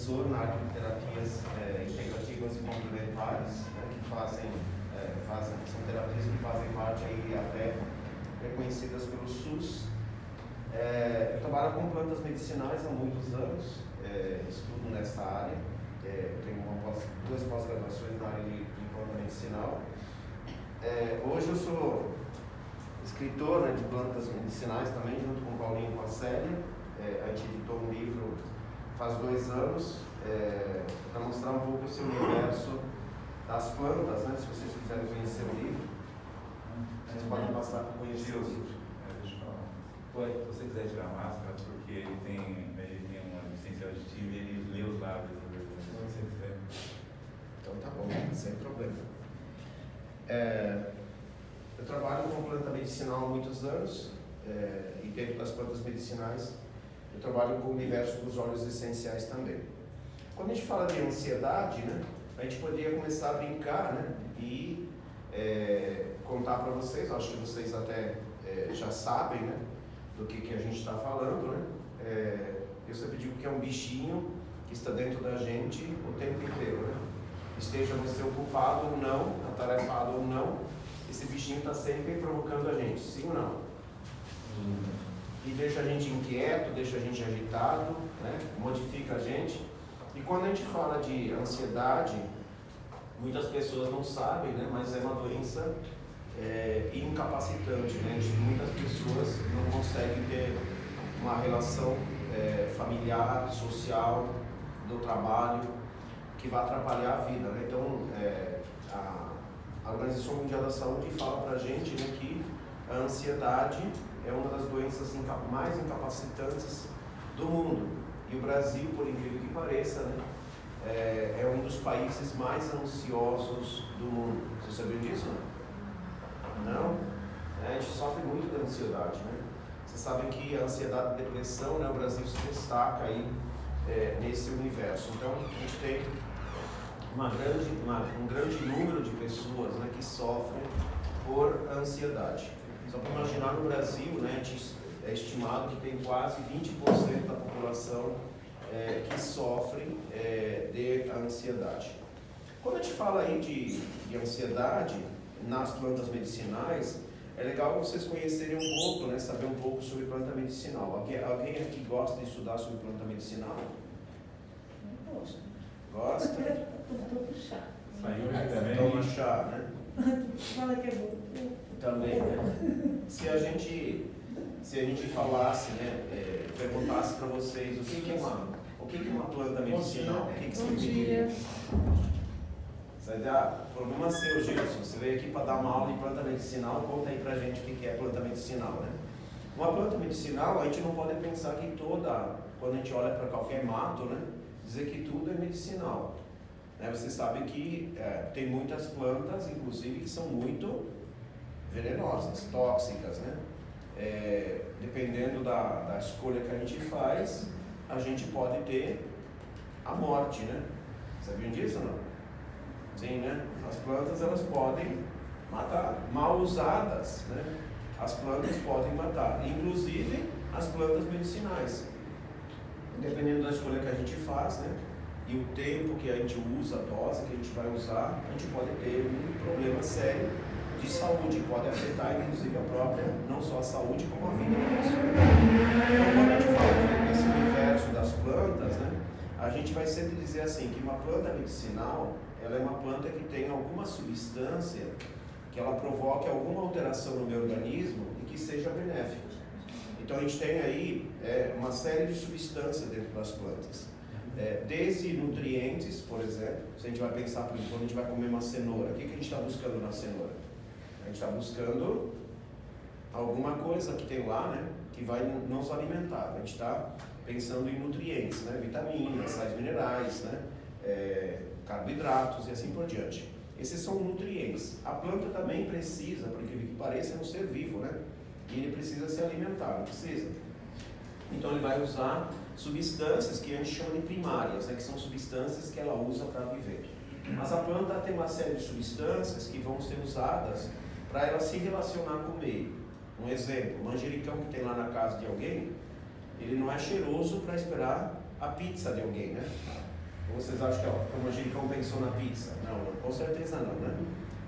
professor na área de terapias integrativas e complementares, né, que são terapias que fazem parte aí até reconhecidas pelo SUS. Eu trabalho com plantas medicinais há muitos anos, estudo nessa área, tenho duas pós-graduações na área de planta medicinal. Hoje eu sou escritor, né, de plantas medicinais também, junto com o Paulinho e com a Célia. A gente editou um livro faz 2 anos, para mostrar um pouco esse universo das plantas, né? Se vocês quiserem conhecer o livro, vocês podem passar para conhecer o livro. Deixa eu falar. Se você quiser tirar a máscara, porque ele tem uma deficiência auditiva e ele lê os lábios, se você quiser. Então tá bom, sem problema. Eu trabalho com planta medicinal há muitos anos, e dentro das plantas medicinais eu trabalho com o universo dos óleos essenciais também. Quando a gente fala de ansiedade, né, a gente poderia começar a brincar, né, e contar para vocês, acho que vocês até já sabem, né, do que a gente está falando, né. Eu sempre digo que é um bichinho que está dentro da gente o tempo inteiro, né. Esteja você ocupado ou não, atarefado ou não, esse bichinho está sempre provocando a gente, sim ou não? E deixa a gente inquieto, deixa a gente agitado, né? Modifica a gente. E quando a gente fala de ansiedade, muitas pessoas não sabem, né? Mas é uma doença incapacitante, né? Muitas pessoas não conseguem ter uma relação familiar, social, no trabalho, que vai atrapalhar a vida, né? Então, a Organização Mundial da Saúde fala pra gente, né, que a ansiedade é uma das doenças mais incapacitantes do mundo. E o Brasil, por incrível que pareça, né, é um dos países mais ansiosos do mundo. Vocês sabiam disso? Não? A gente sofre muito da ansiedade, né? Vocês sabem que a ansiedade e a depressão, né, o Brasil se destaca aí nesse universo. Então, a gente tem um grande número de pessoas, né, que sofrem por ansiedade. Só para imaginar, no Brasil, né, é estimado que tem quase 20% da população que sofre de ansiedade. Quando a gente fala aí de ansiedade nas plantas medicinais, é legal vocês conhecerem um pouco, né, saber um pouco sobre planta medicinal. Alguém aqui gosta de estudar sobre planta medicinal? Não gosto. Gosta? Todo chá. Toma chá, né? Fala que é bom. Também, né? Se a gente falasse, né, perguntasse para vocês o que é uma planta medicinal, o que você diria? Você vai dizer, problema seu, Gilson, você veio aqui para dar uma aula de planta medicinal, conta aí pra gente o que é planta medicinal, né? Uma planta medicinal, a gente não pode pensar que quando a gente olha para qualquer mato, né, dizer que tudo é medicinal. Você sabe que tem muitas plantas, inclusive, que são muito venenosas, tóxicas, né? Dependendo da escolha que a gente faz, a gente pode ter a morte, né? Sabiam disso ou não? Sim, né? As plantas, elas podem matar. Mal usadas, né? As plantas podem matar, inclusive as plantas medicinais. Dependendo da escolha que a gente faz, né? E o tempo que a gente usa, a dose que a gente vai usar, a gente pode ter um problema sério de saúde, pode afetar inclusive a própria, não só a saúde, como a vida da pessoa. Então, quando a gente fala desse universo das plantas, né, a gente vai sempre dizer assim, que uma planta medicinal, ela é uma planta que tem alguma substância que ela provoque alguma alteração no meu organismo e que seja benéfica. Então a gente tem aí uma série de substâncias dentro das plantas. Desde nutrientes, por exemplo, se a gente vai pensar, por exemplo, quando a gente vai comer uma cenoura, o que a gente está buscando na cenoura? A gente está buscando alguma coisa que tem lá, né, que vai nos alimentar. A gente está pensando em nutrientes, né, vitaminas, sais minerais, né, carboidratos e assim por diante. Esses são nutrientes. A planta também precisa, por incrível que pareça, é um ser vivo, né? E ele precisa se alimentar, não precisa? Então ele vai usar substâncias que a gente chama de primárias, né, que são substâncias que ela usa para viver. Mas a planta tem uma série de substâncias que vão ser usadas para ela se relacionar com o meio. Um exemplo, o manjericão que tem lá na casa de alguém, ele não é cheiroso para esperar a pizza de alguém, né? Ou vocês acham que o manjericão pensou na pizza? Não, com certeza não, né?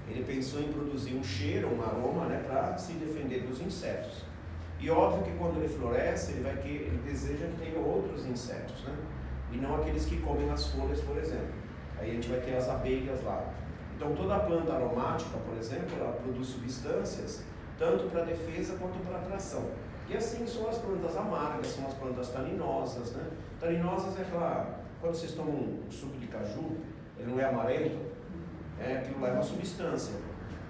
Ele pensou em produzir um cheiro, um aroma, né, para se defender dos insetos. E óbvio que quando ele floresce, ele deseja que tenha outros insetos, né? E não aqueles que comem as folhas, por exemplo. Aí a gente vai ter as abelhas lá. Então toda a planta aromática, por exemplo, ela produz substâncias tanto para defesa quanto para atração. E assim são as plantas amargas, são as plantas taninosas, né? Taninosas é aquela, quando vocês tomam um suco de caju, ele não é amarelo, aquilo lá é uma substância.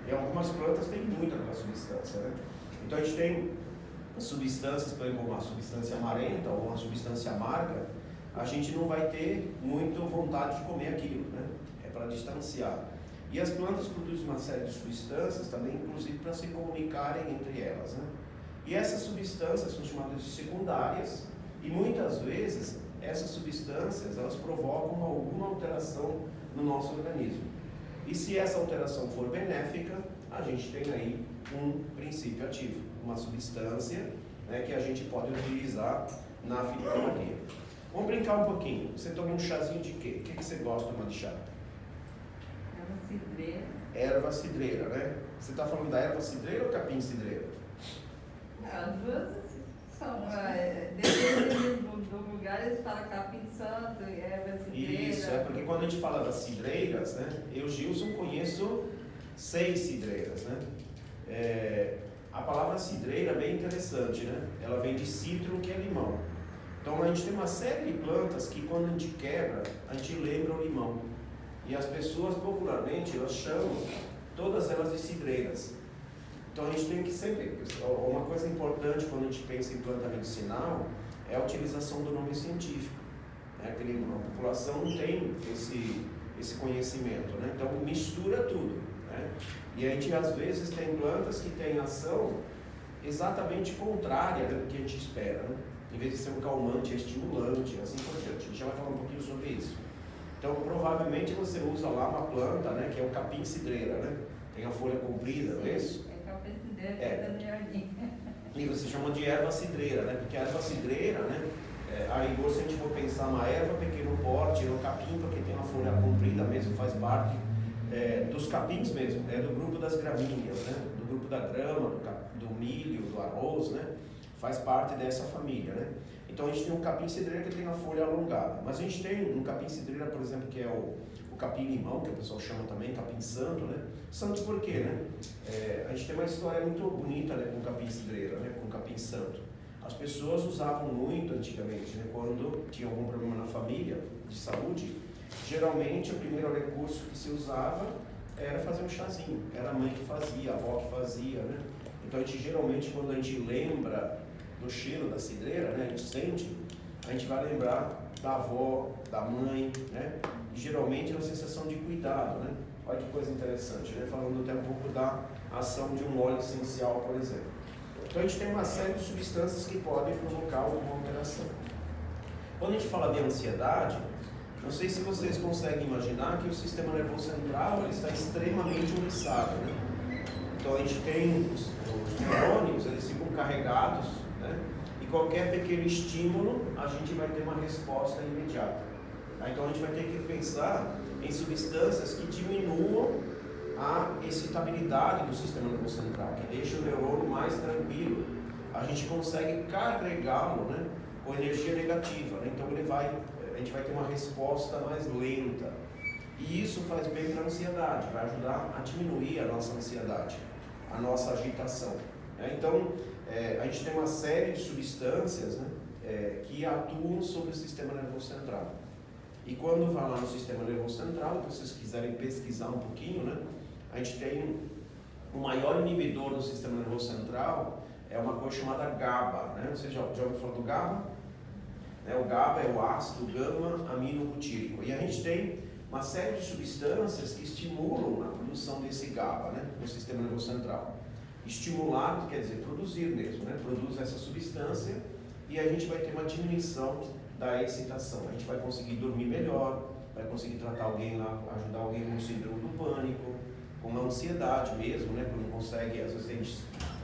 E algumas plantas têm muita daquela substância, né? Então a gente tem substâncias, por exemplo, uma substância amarenta ou uma substância amarga, a gente não vai ter muito vontade de comer aquilo, né? É para distanciar. E as plantas produzem uma série de substâncias também, inclusive para se comunicarem entre elas, né? E essas substâncias são chamadas de secundárias, e muitas vezes essas substâncias elas provocam alguma alteração no nosso organismo. E se essa alteração for benéfica, a gente tem aí um princípio ativo, uma substância, né, que a gente pode utilizar na fitoterapia. Vamos brincar um pouquinho. Você toma um chazinho de quê? O que você gosta de tomar de chá? Erva cidreira. Erva cidreira, né? Você está falando da erva cidreira ou capim cidreira? As duas são, dependendo do lugar, eles falam capim santo, erva cidreira. Isso, é porque quando a gente fala das cidreiras, né? Eu, Gilson, conheço 6 cidreiras, né? A palavra cidreira é bem interessante, né? Ela vem de citro, que é limão. Então a gente tem uma série de plantas que quando a gente quebra, a gente lembra o limão. E as pessoas popularmente, elas chamam todas elas de cidreiras. Então a gente tem que sempre, uma coisa importante quando a gente pensa em planta medicinal é a utilização do nome científico, né? A população não tem esse conhecimento, né? Então mistura tudo, né? E a gente às vezes tem plantas que têm ação exatamente contrária do que a gente espera, né? Em vez de ser um calmante, é estimulante, assim por diante. A gente já vai falar um pouquinho sobre isso. Então provavelmente você usa lá uma planta, né, que é o capim cidreira, né? Tem a folha comprida, não é isso? Capim cidreira, que é da jardim. E você chama de erva cidreira, né? Porque a erva cidreira, né? A rigor, se a gente for pensar uma erva pequeno porte, o capim, porque tem uma folha comprida mesmo, faz parte dos capins mesmo, do grupo das gramíneas, né? Do grupo da grama, do milho, do arroz, né? Faz parte dessa família, né? Então a gente tem um capim cidreira que tem a folha alongada, mas a gente tem um capim cidreira, por exemplo, que é o capim limão, que o pessoal chama também capim santo, né? Santo por quê, né? A gente tem uma história muito bonita, né, com o capim cidreira, né, com o capim santo. As pessoas usavam muito antigamente, né, quando tinha algum problema na família de saúde, geralmente o primeiro recurso que se usava era fazer um chazinho. Era a mãe que fazia, a avó que fazia, né? Então a gente geralmente, quando a gente lembra do cheiro da cidreira, né, a gente sente, a gente vai lembrar da avó, da mãe, né? E geralmente é uma sensação de cuidado, né? Olha que coisa interessante, né? Falando até um pouco da ação de um óleo essencial, por exemplo. Então a gente tem uma série de substâncias que podem provocar alguma alteração. Quando a gente fala de ansiedade, não sei se vocês conseguem imaginar que o sistema nervoso central ele está extremamente uriçado, né? Então a gente tem os neurônios, eles ficam carregados, né? E qualquer pequeno estímulo, a gente vai ter uma resposta imediata. Então a gente vai ter que pensar em substâncias que diminuam a excitabilidade do sistema nervoso central, que deixa o neurônio mais tranquilo. A gente consegue carregá-lo, né, com energia negativa, né? Então a gente vai ter uma resposta mais lenta. E isso faz bem para a ansiedade, vai ajudar a diminuir a nossa ansiedade, a nossa agitação, né? Então a gente tem uma série de substâncias, né, que atuam sobre o sistema nervoso central. E quando vai lá no sistema nervoso central, se vocês quiserem pesquisar um pouquinho, né, a gente tem o maior inibidor do sistema nervoso central, é uma coisa chamada GABA, né? Você já ouviu falar do GABA? O GABA é o ácido gama-aminobutírico. E a gente tem uma série de substâncias que estimulam a produção desse GABA, né, no sistema nervoso central. Estimular quer dizer produzir mesmo, né? Produz essa substância e a gente vai ter uma diminuição da excitação. A gente vai conseguir dormir melhor, vai conseguir tratar alguém lá, ajudar alguém com síndrome do pânico, com uma ansiedade mesmo, né? Porque não consegue, às vezes a gente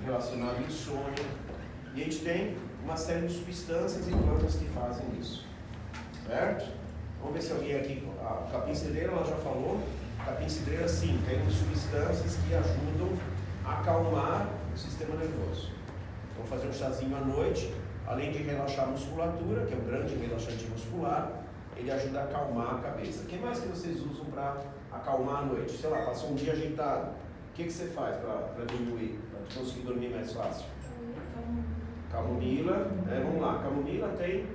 relacionar a insônia. E a gente tem uma série de substâncias e plantas que fazem isso. certo? Vamos ver se alguém aqui, a capim-cidreira ela já falou. Capim-cidreira sim, tem substâncias que ajudam a acalmar o sistema nervoso. Vamos fazer um chazinho à noite, além de relaxar a musculatura, que é um grande relaxante muscular, ele ajuda a acalmar a cabeça. O que mais que vocês usam para acalmar a noite? Sei lá, passou um dia agitado, o que você faz para diminuir, para conseguir dormir mais fácil? Camomila, vamos lá, camomila tem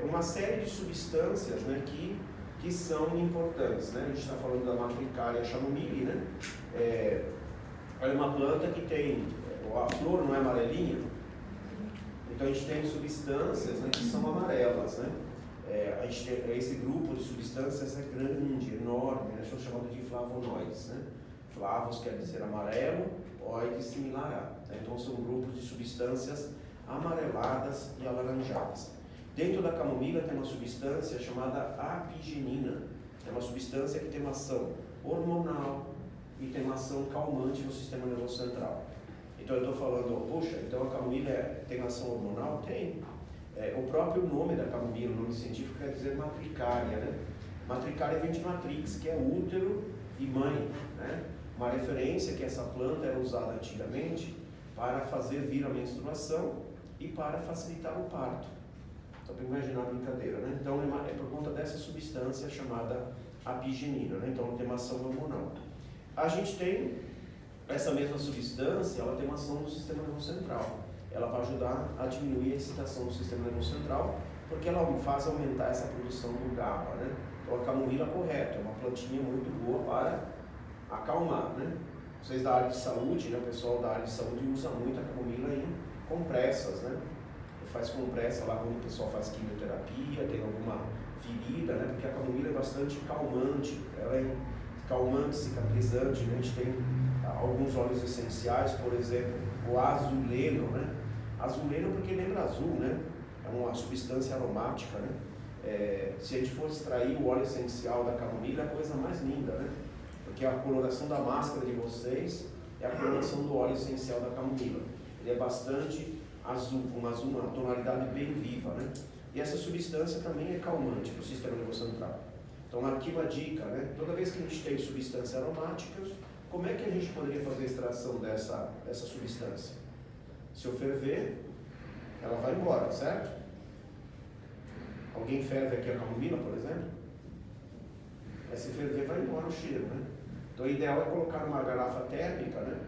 uma série de substâncias, né, que são importantes, né? A gente está falando da Matricária chamomile, né? É uma planta que tem, a flor não é amarelinha, então a gente tem substâncias, né, que são amarelas, né? A gente tem, esse grupo de substâncias é grande, enorme, né? São chamados de flavonoides, né? Flavos quer dizer amarelo, oide similar a. Então são grupos de substâncias amareladas e alaranjadas. Dentro da camomila tem uma substância chamada apigenina. É uma substância que tem uma ação hormonal e tem uma ação calmante no sistema nervoso central. Então eu estou falando, poxa, então a camomila tem ação hormonal? Tem. O próprio nome da camomila, o nome científico, quer dizer matricária, né? Matricária vem de matrix, que é útero e mãe, né? Uma referência que essa planta era usada antigamente para fazer vir a menstruação e para facilitar o parto. Só para imaginar a brincadeira, né? Então é por conta dessa substância chamada apigenina, né? Então tem uma ação hormonal. A gente tem essa mesma substância, ela tem uma ação no sistema nervoso central. Ela vai ajudar a diminuir a excitação do sistema nervoso central, porque ela faz aumentar essa produção do GABA, né? Então a camomila correta, é uma plantinha muito boa para acalmar, né? Vocês da área de saúde, né? O pessoal da área de saúde usa muito a camomila em compressas, né? Faz compressa lá quando o pessoal faz quimioterapia, tem alguma ferida, né? Porque a camomila é bastante calmante, ela é calmante, cicatrizante, né? A gente tem alguns óleos essenciais, por exemplo, o azuleno, né? Azuleno porque lembra azul, né? É uma substância aromática, né? Se a gente for extrair o óleo essencial da camomila, é a coisa mais linda, né? Porque a coloração da máscara de vocês é a coloração do óleo essencial da camomila. Ele é bastante azul, uma tonalidade bem viva, né? E essa substância também é calmante para o sistema nervoso central. Então aqui uma dica, né? Toda vez que a gente tem substância aromática, como é que a gente poderia fazer a extração dessa substância? Se eu ferver, ela vai embora, certo? Alguém ferve aqui a camomila, por exemplo? Se ferver, vai embora o cheiro, né? Então o ideal é colocar numa garrafa térmica, né?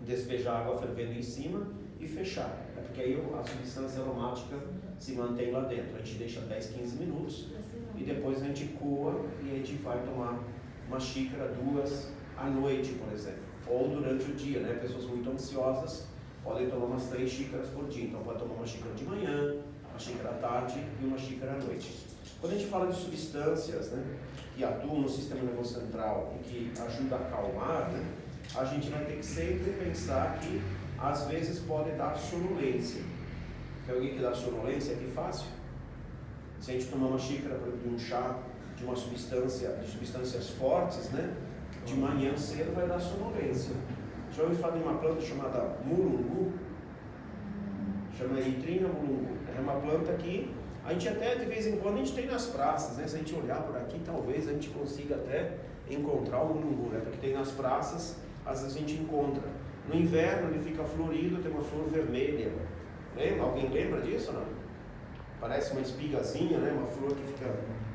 Despejar água fervendo em cima e fechar, né? Porque aí a substância aromática se mantém lá dentro. A gente deixa 10, 15 minutos e depois a gente coa e a gente vai tomar uma xícara, 2 à noite, por exemplo, ou durante o dia, né? Pessoas muito ansiosas podem tomar umas 3 xícaras por dia, então pode tomar uma xícara de manhã, uma xícara à tarde e uma xícara à noite. Quando a gente fala de substâncias, né, que atuam no sistema nervoso central e que ajudam a acalmar, né, a gente vai ter que sempre pensar que às vezes pode dar sonolência. Tem alguém que dá sonolência aqui fácil? Se a gente tomar uma xícara de um chá de uma substância, de substâncias fortes, né, de manhã cedo vai dar sonolência. Já ouviu falar de uma planta chamada mulungu? Chama Eritrina mulungu. É uma planta que a gente até de vez em quando a gente tem nas praças, né? Se a gente olhar por aqui, talvez a gente consiga até encontrar o mulungu, né? Porque tem nas praças, às vezes a gente encontra. No inverno ele fica florido, tem uma flor vermelha. Lembra? Alguém lembra disso, não? Parece uma espigazinha, né? Uma flor que fica,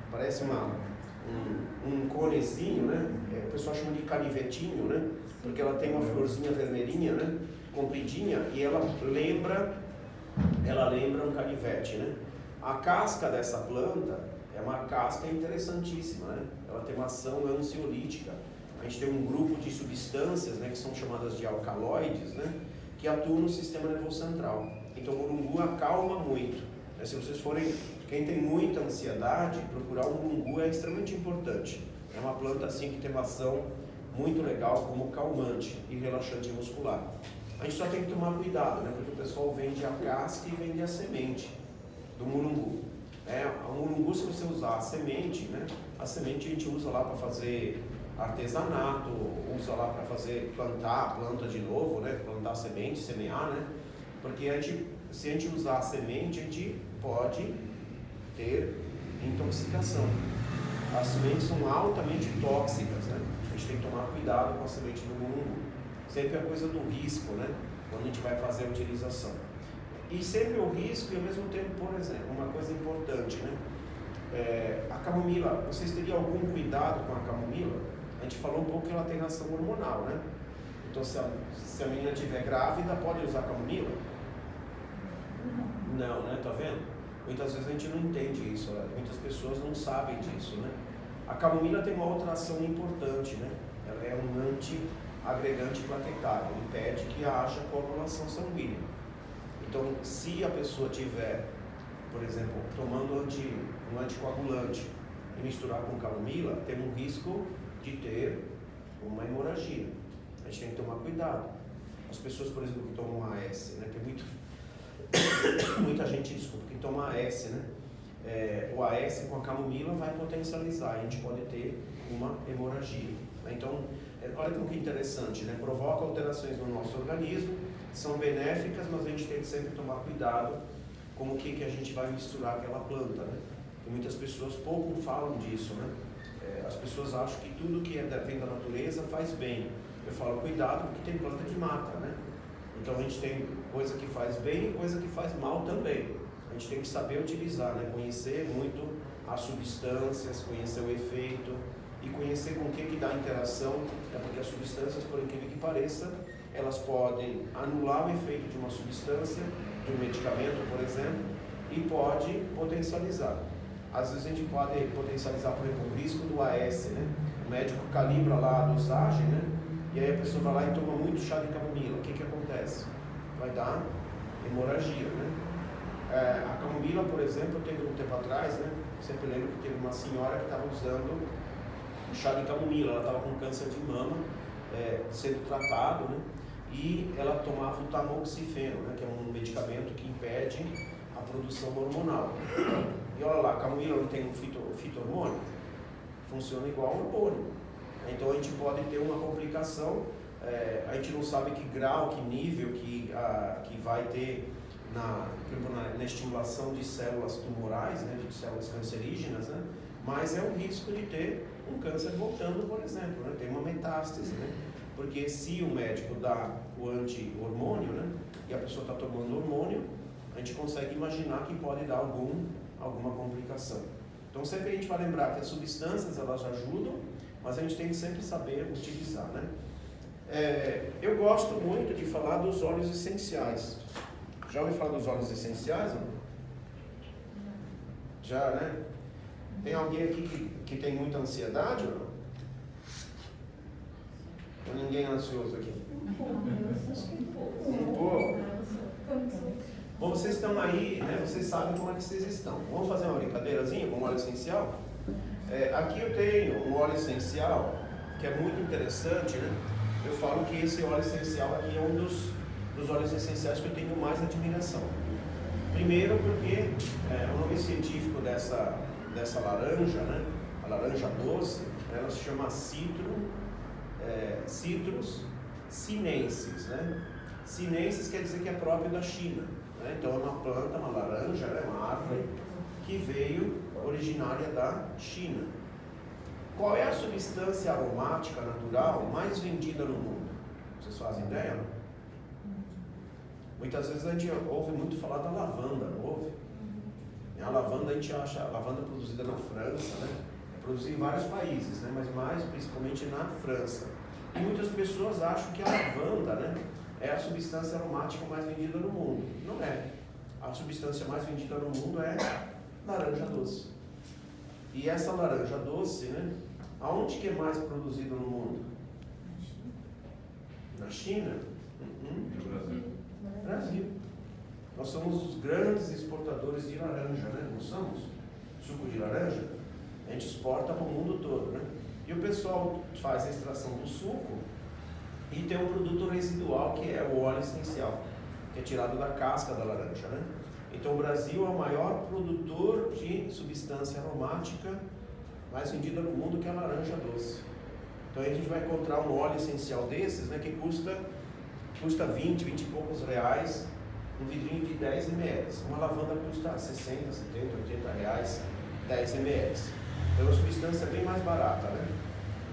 parece um conezinho, né? O pessoal chama de canivetinho, né? Porque ela tem uma florzinha vermelhinha, né? Compridinha, e ela lembra um canivete, né? A casca dessa planta é uma casca interessantíssima, né? Ela tem uma ação ansiolítica. A gente tem um grupo de substâncias, né, que são chamadas de alcaloides, né, que atuam no sistema nervoso central. Então o mulungu acalma muito. Né? Se vocês forem, quem tem muita ansiedade, procurar o mulungu é extremamente importante. É uma planta assim que tem uma ação muito legal como calmante e relaxante muscular. A gente só tem que tomar cuidado, né, porque o pessoal vende a casca e vende a semente do mulungu. O mulungu, se você usar a semente, né, a semente a gente usa lá para fazer artesanato, usa lá para fazer planta de novo, né? Plantar semente, semear, né? Porque se a gente usar a semente, a gente pode ter intoxicação. As sementes são altamente tóxicas, né? A gente tem que tomar cuidado com a semente do mungo. Sempre a coisa do risco, né? Quando a gente vai fazer a utilização. E sempre o risco e ao mesmo tempo, por exemplo, uma coisa importante, né? A camomila, vocês teriam algum cuidado com a camomila? A gente falou um pouco que ela tem ação hormonal, né? Então se a menina estiver grávida, pode usar camomila? Não, né? Tá vendo? Muitas vezes a gente não entende isso, né? Muitas pessoas não sabem disso, né? A camomila tem uma outra ação importante, né? Ela é um antiagregante plaquetário, impede que haja coagulação sanguínea. Então, se a pessoa tiver, por exemplo, tomando um anticoagulante e misturar com camomila, tem um risco de ter uma hemorragia. A gente tem que tomar cuidado. As pessoas, por exemplo, que tomam AS, né? Tem muita gente, desculpa, que toma AS, né? O AS com a camomila vai potencializar, a gente pode ter uma hemorragia. Então, olha que interessante, né? Provoca alterações no nosso organismo, são benéficas, mas a gente tem que sempre tomar cuidado com o que a gente vai misturar aquela planta, né? Porque muitas pessoas pouco falam disso, né? As pessoas acham que tudo que vem da natureza faz bem. Eu falo, cuidado, porque tem planta que mata, né? Então a gente tem coisa que faz bem e coisa que faz mal também. A gente tem que saber utilizar, né? Conhecer muito as substâncias, conhecer o efeito e conhecer com o que dá interação, né? Porque as substâncias, por incrível que pareça, elas podem anular o efeito de uma substância, de um medicamento, por exemplo, e pode potencializar. Às vezes a gente pode potencializar, por exemplo, o risco do AS, né? O médico calibra lá a dosagem, né? E aí a pessoa vai lá e toma muito chá de camomila. O que acontece? Vai dar hemorragia, né? A camomila, por exemplo, teve um tempo atrás, né? Sempre lembro que teve uma senhora que estava usando o chá de camomila. Ela estava com câncer de mama, sendo tratado, né? E ela tomava o tamoxifeno, né? Que é um medicamento que impede a produção hormonal. E olha lá, a camomila não tem um fito-hormônio? Funciona igual ao hormônio. Então a gente pode ter uma complicação, a gente não sabe que grau, que nível que vai ter na estimulação de células tumorais, né, de células cancerígenas, né, mas é um risco de ter um câncer voltando, por exemplo, né, tem uma metástase, né, porque se o médico dá o anti-hormônio, né, e a pessoa está tomando hormônio, a gente consegue imaginar que pode dar alguma complicação. Então sempre a gente vai lembrar que as substâncias elas ajudam, mas a gente tem que sempre saber utilizar, né? Eu gosto muito de falar dos óleos essenciais. Já ouviu falar dos óleos essenciais? Não? Já, né? Tem alguém aqui que tem muita ansiedade ou não? Ou ninguém é ansioso aqui? Um pouco. Bom, vocês estão aí, né? Vocês sabem como é que vocês estão. Vamos fazer uma brincadeirazinha com óleo essencial? Aqui eu tenho um óleo essencial que é muito interessante, né? Eu falo que esse óleo essencial aqui é um dos óleos essenciais que eu tenho mais admiração. Primeiro porque o nome científico dessa laranja, né? A laranja doce, ela se chama Citrus sinensis, né? Sinensis quer dizer que é próprio da China, né? Então é uma planta, uma laranja, né? Uma árvore que veio originária da China. Qual é a substância aromática natural mais vendida no mundo? Vocês fazem ideia? Não? Muitas vezes a gente ouve muito falar da lavanda, não ouve? A lavanda a gente acha, a lavanda produzida na França, né? É produzida em vários países, né? Mas mais principalmente na França. E muitas pessoas acham que a lavanda, né, é a substância aromática mais vendida no mundo. Não é. A substância mais vendida no mundo é laranja doce. E essa laranja doce, né? Aonde que é mais produzido no mundo? Na China? No Brasil. Brasil. Nós somos os grandes exportadores de laranja, né? Não somos? Suco de laranja. A gente exporta para o mundo todo, né? E o pessoal faz a extração do suco e tem um produto residual que é o óleo essencial, que é tirado da casca da laranja, né? Então o Brasil é o maior produtor de substância aromática mais vendida no mundo, que é a laranja doce. Então aí a gente vai encontrar um óleo essencial desses, né, que custa 20 e poucos reais, um vidrinho de 10 ml. Uma lavanda custa 60, 70, 80 reais. 10 ml. Então, é uma substância bem mais barata, né?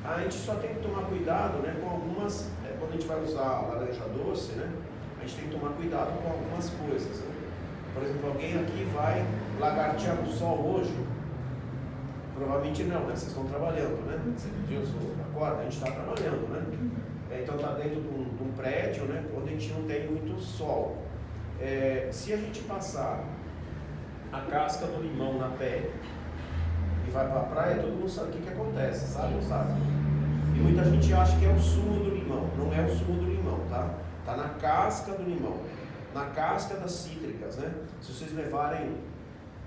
A gente só tem que tomar cuidado, né, com algumas, quando a gente vai usar laranja doce, né, a gente tem que tomar cuidado com algumas coisas, né? Por exemplo, alguém aqui vai lagartear no sol hoje? Provavelmente não, né? Vocês estão trabalhando, né? Você pediu, acorda, a gente está trabalhando, né? Então está dentro de um prédio, né, onde a gente não tem muito sol. Se a gente passar a casca do limão na pele e vai para a praia, todo mundo sabe o que acontece, sabe ou não sabe? E muita gente acha que é o sumo do limão. Não é o sumo do limão, tá? Está na casca do limão, na casca das cítricas, né? Se vocês levarem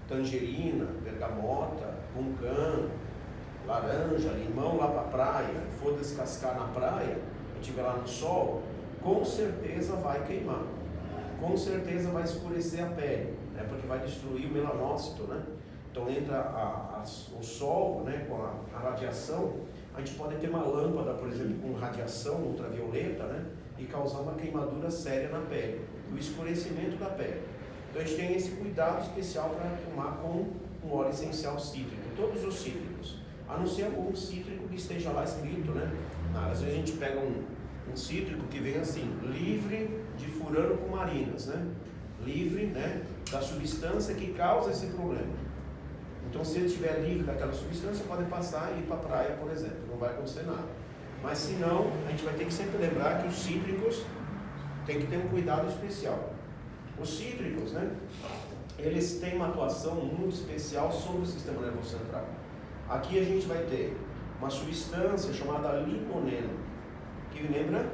tangerina, bergamota, puncã, laranja, limão lá para a praia, for descascar na praia e estiver lá no sol, com certeza vai queimar, com certeza vai escurecer a pele, né? Porque vai destruir o melanócito, né? Então entra o sol, né, com a radiação. A gente pode ter uma lâmpada, por exemplo, com radiação ultravioleta, né, e causar uma queimadura séria na pele, o escurecimento da pele. Então a gente tem esse cuidado especial para tomar com um óleo essencial cítrico, todos os cítricos, a não ser algum cítrico que esteja lá escrito, né? Às vezes a gente pega um cítrico que vem assim, livre de furano com marinas, né? Livre, né, da substância que causa esse problema. Então, se ele estiver livre daquela substância, pode passar e ir para a praia, por exemplo, não vai acontecer nada. Mas se não, a gente vai ter que sempre lembrar que os cítricos tem que ter um cuidado especial. Os cítricos, né, eles têm uma atuação muito especial sobre o sistema nervoso central. Aqui a gente vai ter uma substância chamada limoneno, que lembra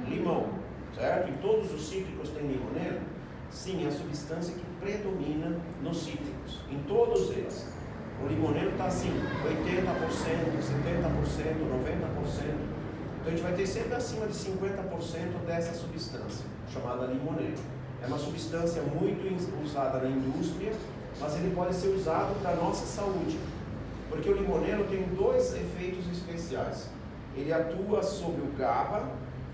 limão, certo? E todos os cítricos têm limoneno? Sim, é a substância que predomina nos cítricos, em todos eles. O limoneno está assim, 80%, 70%, 90%. Então a gente vai ter sempre acima de 50% dessa substância, chamada limoneno. É uma substância muito usada na indústria, mas ele pode ser usado para a nossa saúde. Porque o limoneno tem dois efeitos especiais. Ele atua sobre o GABA,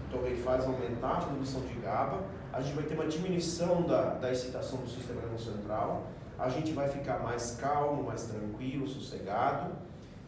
então ele faz aumentar a produção de GABA. A gente vai ter uma diminuição da excitação do sistema nervoso central, a gente vai ficar mais calmo, mais tranquilo, sossegado,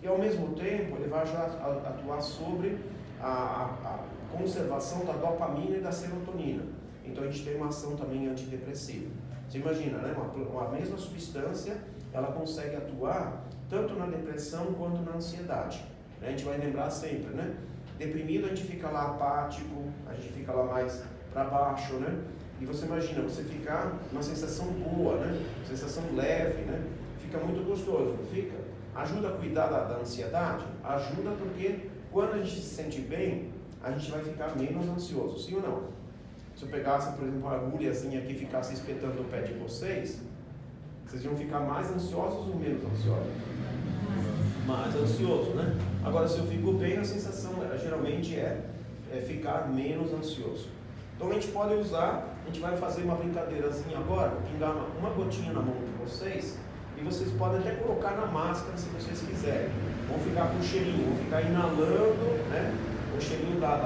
e ao mesmo tempo ele vai atuar sobre a conservação da dopamina e da serotonina. Então a gente tem uma ação também antidepressiva. Você imagina, né? Uma mesma substância, ela consegue atuar tanto na depressão quanto na ansiedade. A gente vai lembrar sempre, né? Deprimido a gente fica lá apático, a gente fica lá mais para baixo, né? E você imagina, você ficar uma sensação boa, né? Sensação leve, né? Fica muito gostoso, não fica? Ajuda a cuidar da ansiedade? Ajuda porque quando a gente se sente bem, a gente vai ficar menos ansioso, sim ou não? Se eu pegasse, por exemplo, uma agulhazinha aqui e ficasse espetando o pé de vocês iam ficar mais ansiosos ou menos ansiosos? Mais ansioso, né? Agora, se eu fico bem, a sensação geralmente é ficar menos ansioso. Então a gente pode usar, a gente vai fazer uma brincadeirazinha agora, pingar uma gotinha na mão de vocês, e vocês podem até colocar na máscara se vocês quiserem. Vão ficar com o cheirinho, vão ficar inalando, né, o cheirinho da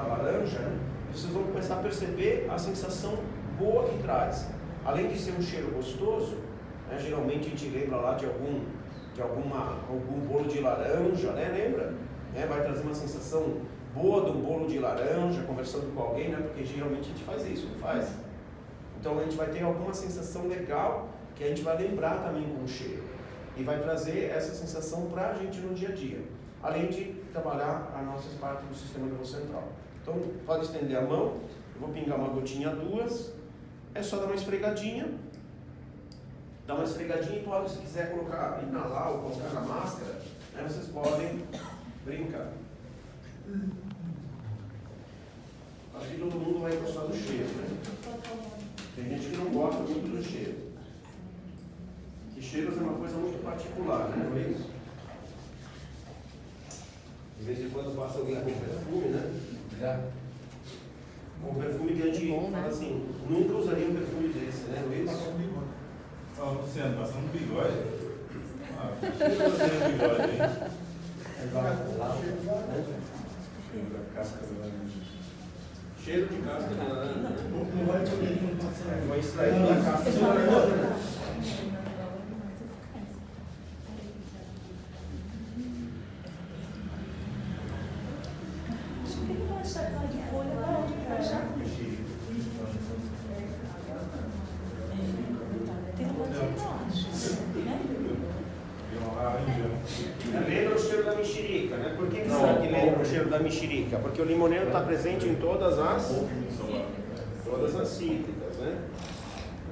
laranja, né, e vocês vão começar a perceber a sensação boa que traz. Além de ser um cheiro gostoso, né, geralmente a gente lembra lá de algum bolo de laranja, né, lembra? Vai trazer uma sensação boa de um bolo de laranja, conversando com alguém, né? Porque geralmente a gente faz isso, não faz? Então a gente vai ter alguma sensação legal que a gente vai lembrar também com o cheiro. E vai trazer essa sensação para a gente no dia a dia. Além de trabalhar as nossas partes do sistema nervoso central. Então pode estender a mão, eu vou pingar uma gotinha, duas. É só dar uma esfregadinha. Dá uma esfregadinha e pode, se quiser colocar, inalar ou colocar na máscara, né? Vocês podem brincar. Acho que todo mundo vai gostar do cheiro, né? Tem gente que não gosta muito do cheiro. E cheiros é uma coisa muito particular, né? Não é isso? De vez em quando passa alguém com perfume, né? Com perfume que a gente fala assim, nunca usaria um perfume desse, né? Não é isso? Luciano, passando um bigode. Cheiro de bigode, hein? Cheiro da casca da laranja. Cheiro de casca de laranja. Foi extraído da casca de laranja. deixar aquela de folha lá onde encaixar. Tem uma coisa que eu acho, né? Lembra o cheiro da mexerica, né? Por que será que lembra o cheiro da mexerica? Porque o limoneiro está presente em todas as cítricas, né?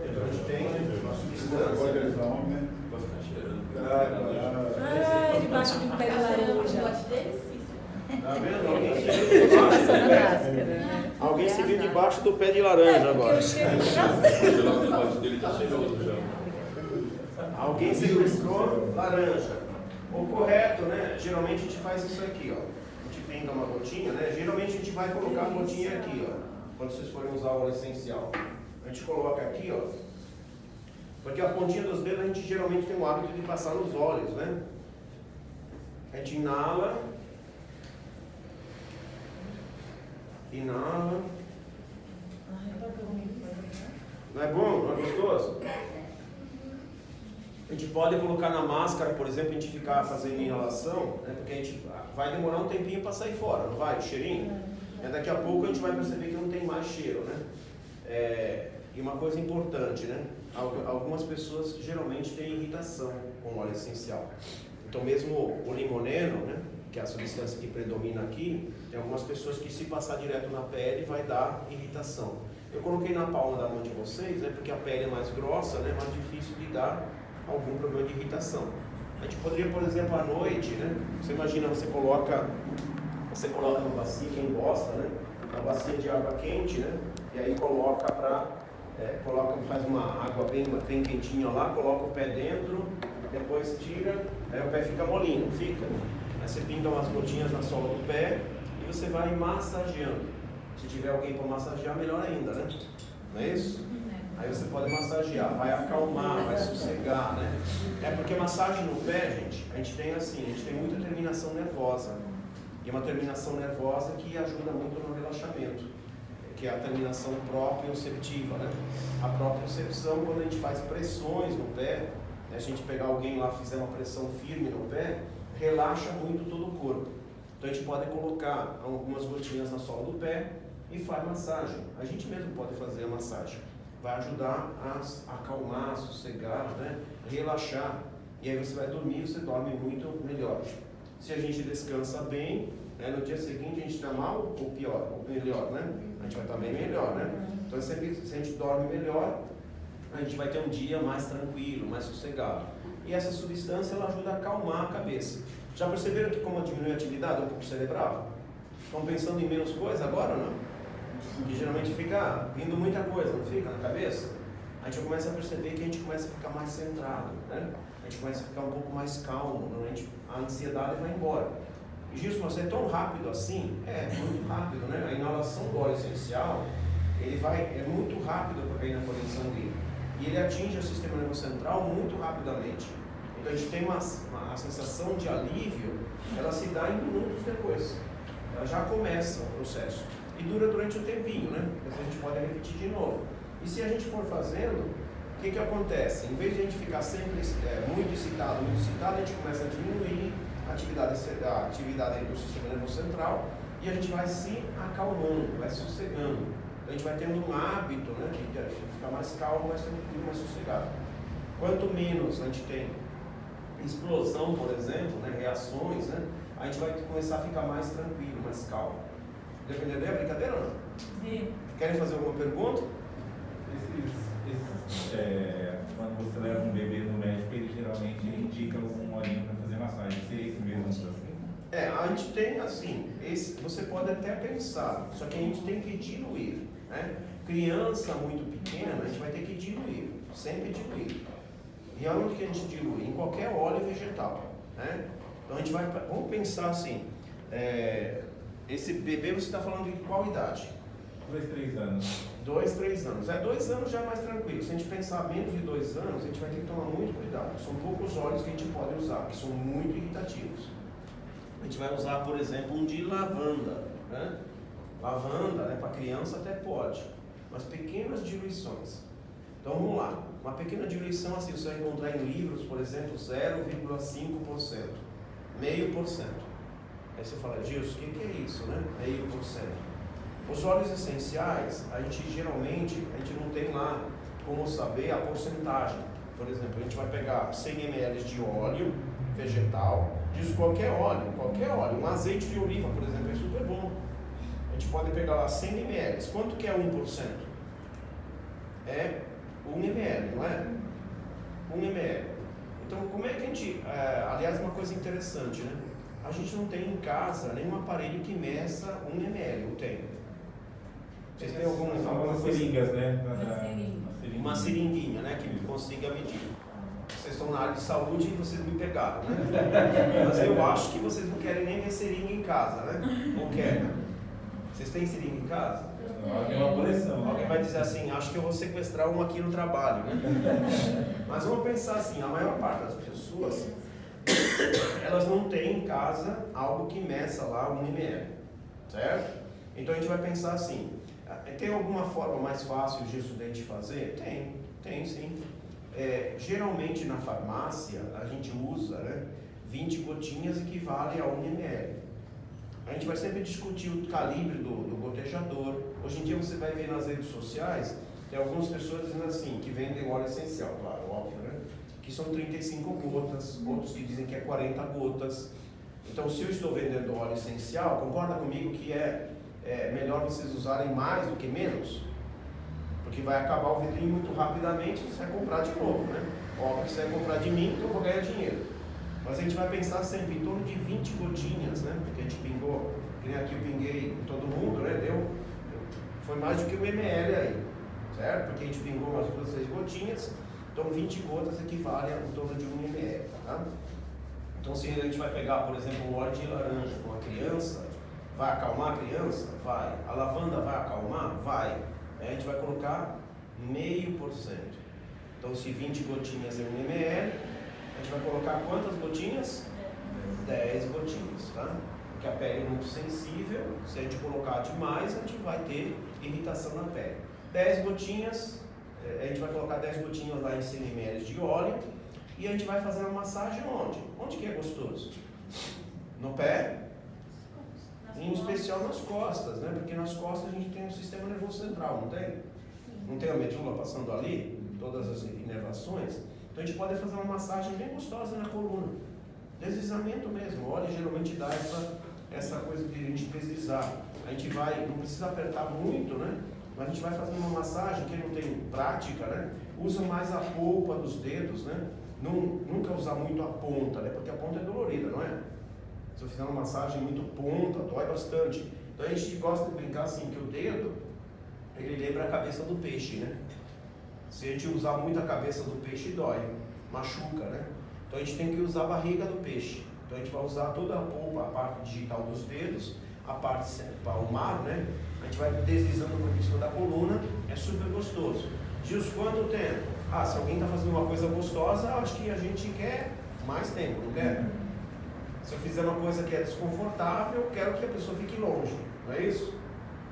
Então a gente tem uma substância. Ah, debaixo do pé de laranja. Tá vendo? Alguém se viu debaixo do pé de laranja agora. Alguém se pescou laranja. O correto, né? Geralmente a gente faz isso aqui, ó. A gente pinga uma gotinha, né? Geralmente a gente vai colocar a gotinha aqui, ó. Quando vocês forem usar o óleo essencial. A gente coloca aqui, ó. Porque a pontinha dos dedos a gente geralmente tem o hábito de passar nos olhos, né? A gente inala. Inala. Não é bom? Não é gostoso? A gente pode colocar na máscara, por exemplo, a gente ficar fazendo inalação, né? Porque a gente vai demorar um tempinho para sair fora, não vai? O cheirinho? Daqui a pouco a gente vai perceber que não tem mais cheiro, né? E uma coisa importante, né? Algumas pessoas geralmente têm irritação com óleo essencial. Então mesmo o limoneiro, né? Que é a substância que predomina aqui, tem algumas pessoas que se passar direto na pele vai dar irritação. Eu coloquei na palma da mão de vocês, né? Porque a pele é mais grossa, né? Mais difícil de dar algum problema de irritação. A gente poderia, por exemplo, à noite, né? Você imagina, você coloca uma bacia, quem gosta, né? Uma bacia de água quente, né? E aí faz uma água bem quentinha lá, coloca o pé dentro, depois tira, aí o pé fica molinho, fica. Aí você pinga umas gotinhas na sola do pé e você vai massageando. Se tiver alguém para massagear, melhor ainda, né? Não é isso? Aí você pode massagear, vai acalmar, vai sossegar, né? É porque massagem no pé, gente, a gente tem muita terminação nervosa. E uma terminação nervosa que ajuda muito no relaxamento, que é a terminação proprioceptiva, né? A propriocepção, quando a gente faz pressões no pé, né? Se a gente pegar alguém lá e fizer uma pressão firme no pé, relaxa muito todo o corpo. Então a gente pode colocar algumas gotinhas na sola do pé e faz massagem. A gente mesmo pode fazer a massagem. Vai ajudar a acalmar, a sossegar, né? Relaxar. E aí você vai dormir, você dorme muito melhor. Se a gente descansa bem, né? No dia seguinte a gente está mal ou pior, ou melhor, né? A gente vai estar bem melhor, né? Então se a gente dorme melhor, a gente vai ter um dia mais tranquilo, mais sossegado. E essa substância ela ajuda a acalmar a cabeça. Já perceberam que como diminui a atividade um pouco cerebral? Estão pensando em menos coisa agora ou não? Que geralmente fica vindo muita coisa, não fica na cabeça? A gente começa a perceber que a gente começa a ficar mais centrado, né? A gente começa a ficar um pouco mais calmo, a ansiedade vai embora. E Gilson, você é tão rápido assim? É, muito rápido, né? A inalação do óleo essencial, é muito rápido para cair na corrente sanguínea. E ele atinge o sistema nervoso central muito rapidamente. Então a gente tem a sensação de alívio, ela se dá em minutos depois. Ela já começa o processo. E dura durante um tempinho, né? Depois a gente pode repetir de novo. E se a gente for fazendo, o que acontece? Em vez de a gente ficar sempre muito excitado, a gente começa a diminuir a atividade do sistema nervoso central e a gente vai se acalmando, vai sossegando. A gente vai tendo um hábito, né, de ficar mais calmo, mais tranquilo, mais sossegado. Quanto menos a gente tem explosão, por exemplo, né, reações, né, a gente vai começar a ficar mais tranquilo, mais calmo. Deu para entender a brincadeira ou não? Sim. Querem fazer alguma pergunta? Quando você leva um bebê no médico, ele geralmente indica um olhinho para fazer massagem. Você é esse mesmo assim? A gente tem assim, você pode até pensar, só que a gente tem que diluir, né? Criança muito pequena, a gente vai ter que diluir, sempre diluir. E aonde que a gente dilui? Em qualquer óleo vegetal, né? Então a gente vamos pensar assim, esse bebê você está falando de qual idade? 2, 3 anos. 2, 3 anos. 2 anos já é mais tranquilo. Se a gente pensar menos de 2 anos, a gente vai ter que tomar muito cuidado. São poucos óleos que a gente pode usar, que são muito irritativos. A gente vai usar, por exemplo, um de lavanda, né? Lavanda, né, para criança até pode, mas pequenas diluições. Então vamos lá. Uma pequena diluição assim, você vai encontrar em livros, por exemplo, 0,5%, 0,5%. Aí você fala, Gilson, o que é isso, né? 0,5%. Os óleos essenciais, a gente não tem lá como saber a porcentagem. Por exemplo, a gente vai pegar 100 ml de óleo vegetal, diz qualquer óleo, um azeite de oliva, por exemplo, é super bom. A gente pode pegar lá 100 ml. Quanto que é 1%? É 1 ml, não é? 1 ml. Então, como é que a gente... aliás, uma coisa interessante, né? A gente não tem em casa nenhum aparelho que meça 1 ml, não tem. Vocês têm algumas seringas, né? Uma seringuinha, né? Que consiga medir. Vocês estão na área de saúde e vocês me pegaram, né? Mas eu acho que vocês não querem nem ver seringa em casa, né? Ou querem? Vocês têm seringa em casa? Tem uma coleção. Alguém vai dizer assim, acho que eu vou sequestrar uma aqui no trabalho, né? Mas vamos pensar assim, a maior parte das pessoas, elas não têm em casa algo que meça lá 1 ml, certo? Então a gente vai pensar assim, tem alguma forma mais fácil disso de a gente fazer? Tem sim. Geralmente na farmácia a gente usa, né, 20 gotinhas equivale a 1 ml. A gente vai sempre discutir o calibre do gotejador. Hoje em dia você vai ver nas redes sociais, tem algumas pessoas dizendo assim, que vendem óleo essencial, claro, óbvio, né? Que são 35 gotas, outros que dizem que é 40 gotas. Então, se eu estou vendendo óleo essencial, concorda comigo que é melhor vocês usarem mais do que menos? Porque vai acabar o vidrinho muito rapidamente e você vai comprar de novo, né? Óbvio que você vai comprar de mim, então eu vou ganhar dinheiro. Mas a gente vai pensar sempre em torno de 20 gotinhas, né? Porque a gente pingou, que nem aqui eu pinguei em todo mundo, né? Foi mais do que 1 ml aí, certo? Porque a gente pingou umas 2, 3 gotinhas, então 20 gotas equivale a em torno de 1 ml, tá? Então se a gente vai pegar, por exemplo, um óleo de laranja com a criança, vai acalmar a criança? Vai. A lavanda vai acalmar? Vai. Aí a gente vai colocar 0,5%. Então se 20 gotinhas é 1 ml, a gente vai colocar quantas gotinhas? 10 gotinhas, tá? Porque a pele é muito sensível, se a gente colocar demais, a gente vai ter irritação na pele. 10 gotinhas, a gente vai colocar 10 gotinhas lá em 100 ml de óleo e a gente vai fazer uma massagem onde? Onde que é gostoso? No pé? Em especial nas costas, né? Porque nas costas a gente tem um sistema nervoso central, não tem? Não tem a medula passando ali, todas as inervações? Então a gente pode fazer uma massagem bem gostosa na coluna. Deslizamento mesmo. O óleo geralmente dá essa coisa de a gente deslizar. A gente vai, não precisa apertar muito, né? Mas a gente vai fazer uma massagem, quem não tem prática, né? Usa mais a polpa dos dedos, né? Nunca usar muito a ponta, né? Porque a ponta é dolorida, não é? Se eu fizer uma massagem muito ponta, dói bastante. Então a gente gosta de brincar assim, que o dedo, ele lembra a cabeça do peixe, né? Se a gente usar muito a cabeça do peixe, dói, machuca, né? Então a gente tem que usar a barriga do peixe. Então a gente vai usar toda a polpa, a parte digital dos dedos, a parte palmar, né? A gente vai deslizando por cima da coluna, é super gostoso. Diz quanto tempo? Se alguém está fazendo uma coisa gostosa, acho que a gente quer mais tempo, não quer? Se eu fizer uma coisa que é desconfortável, eu quero que a pessoa fique longe, não é isso?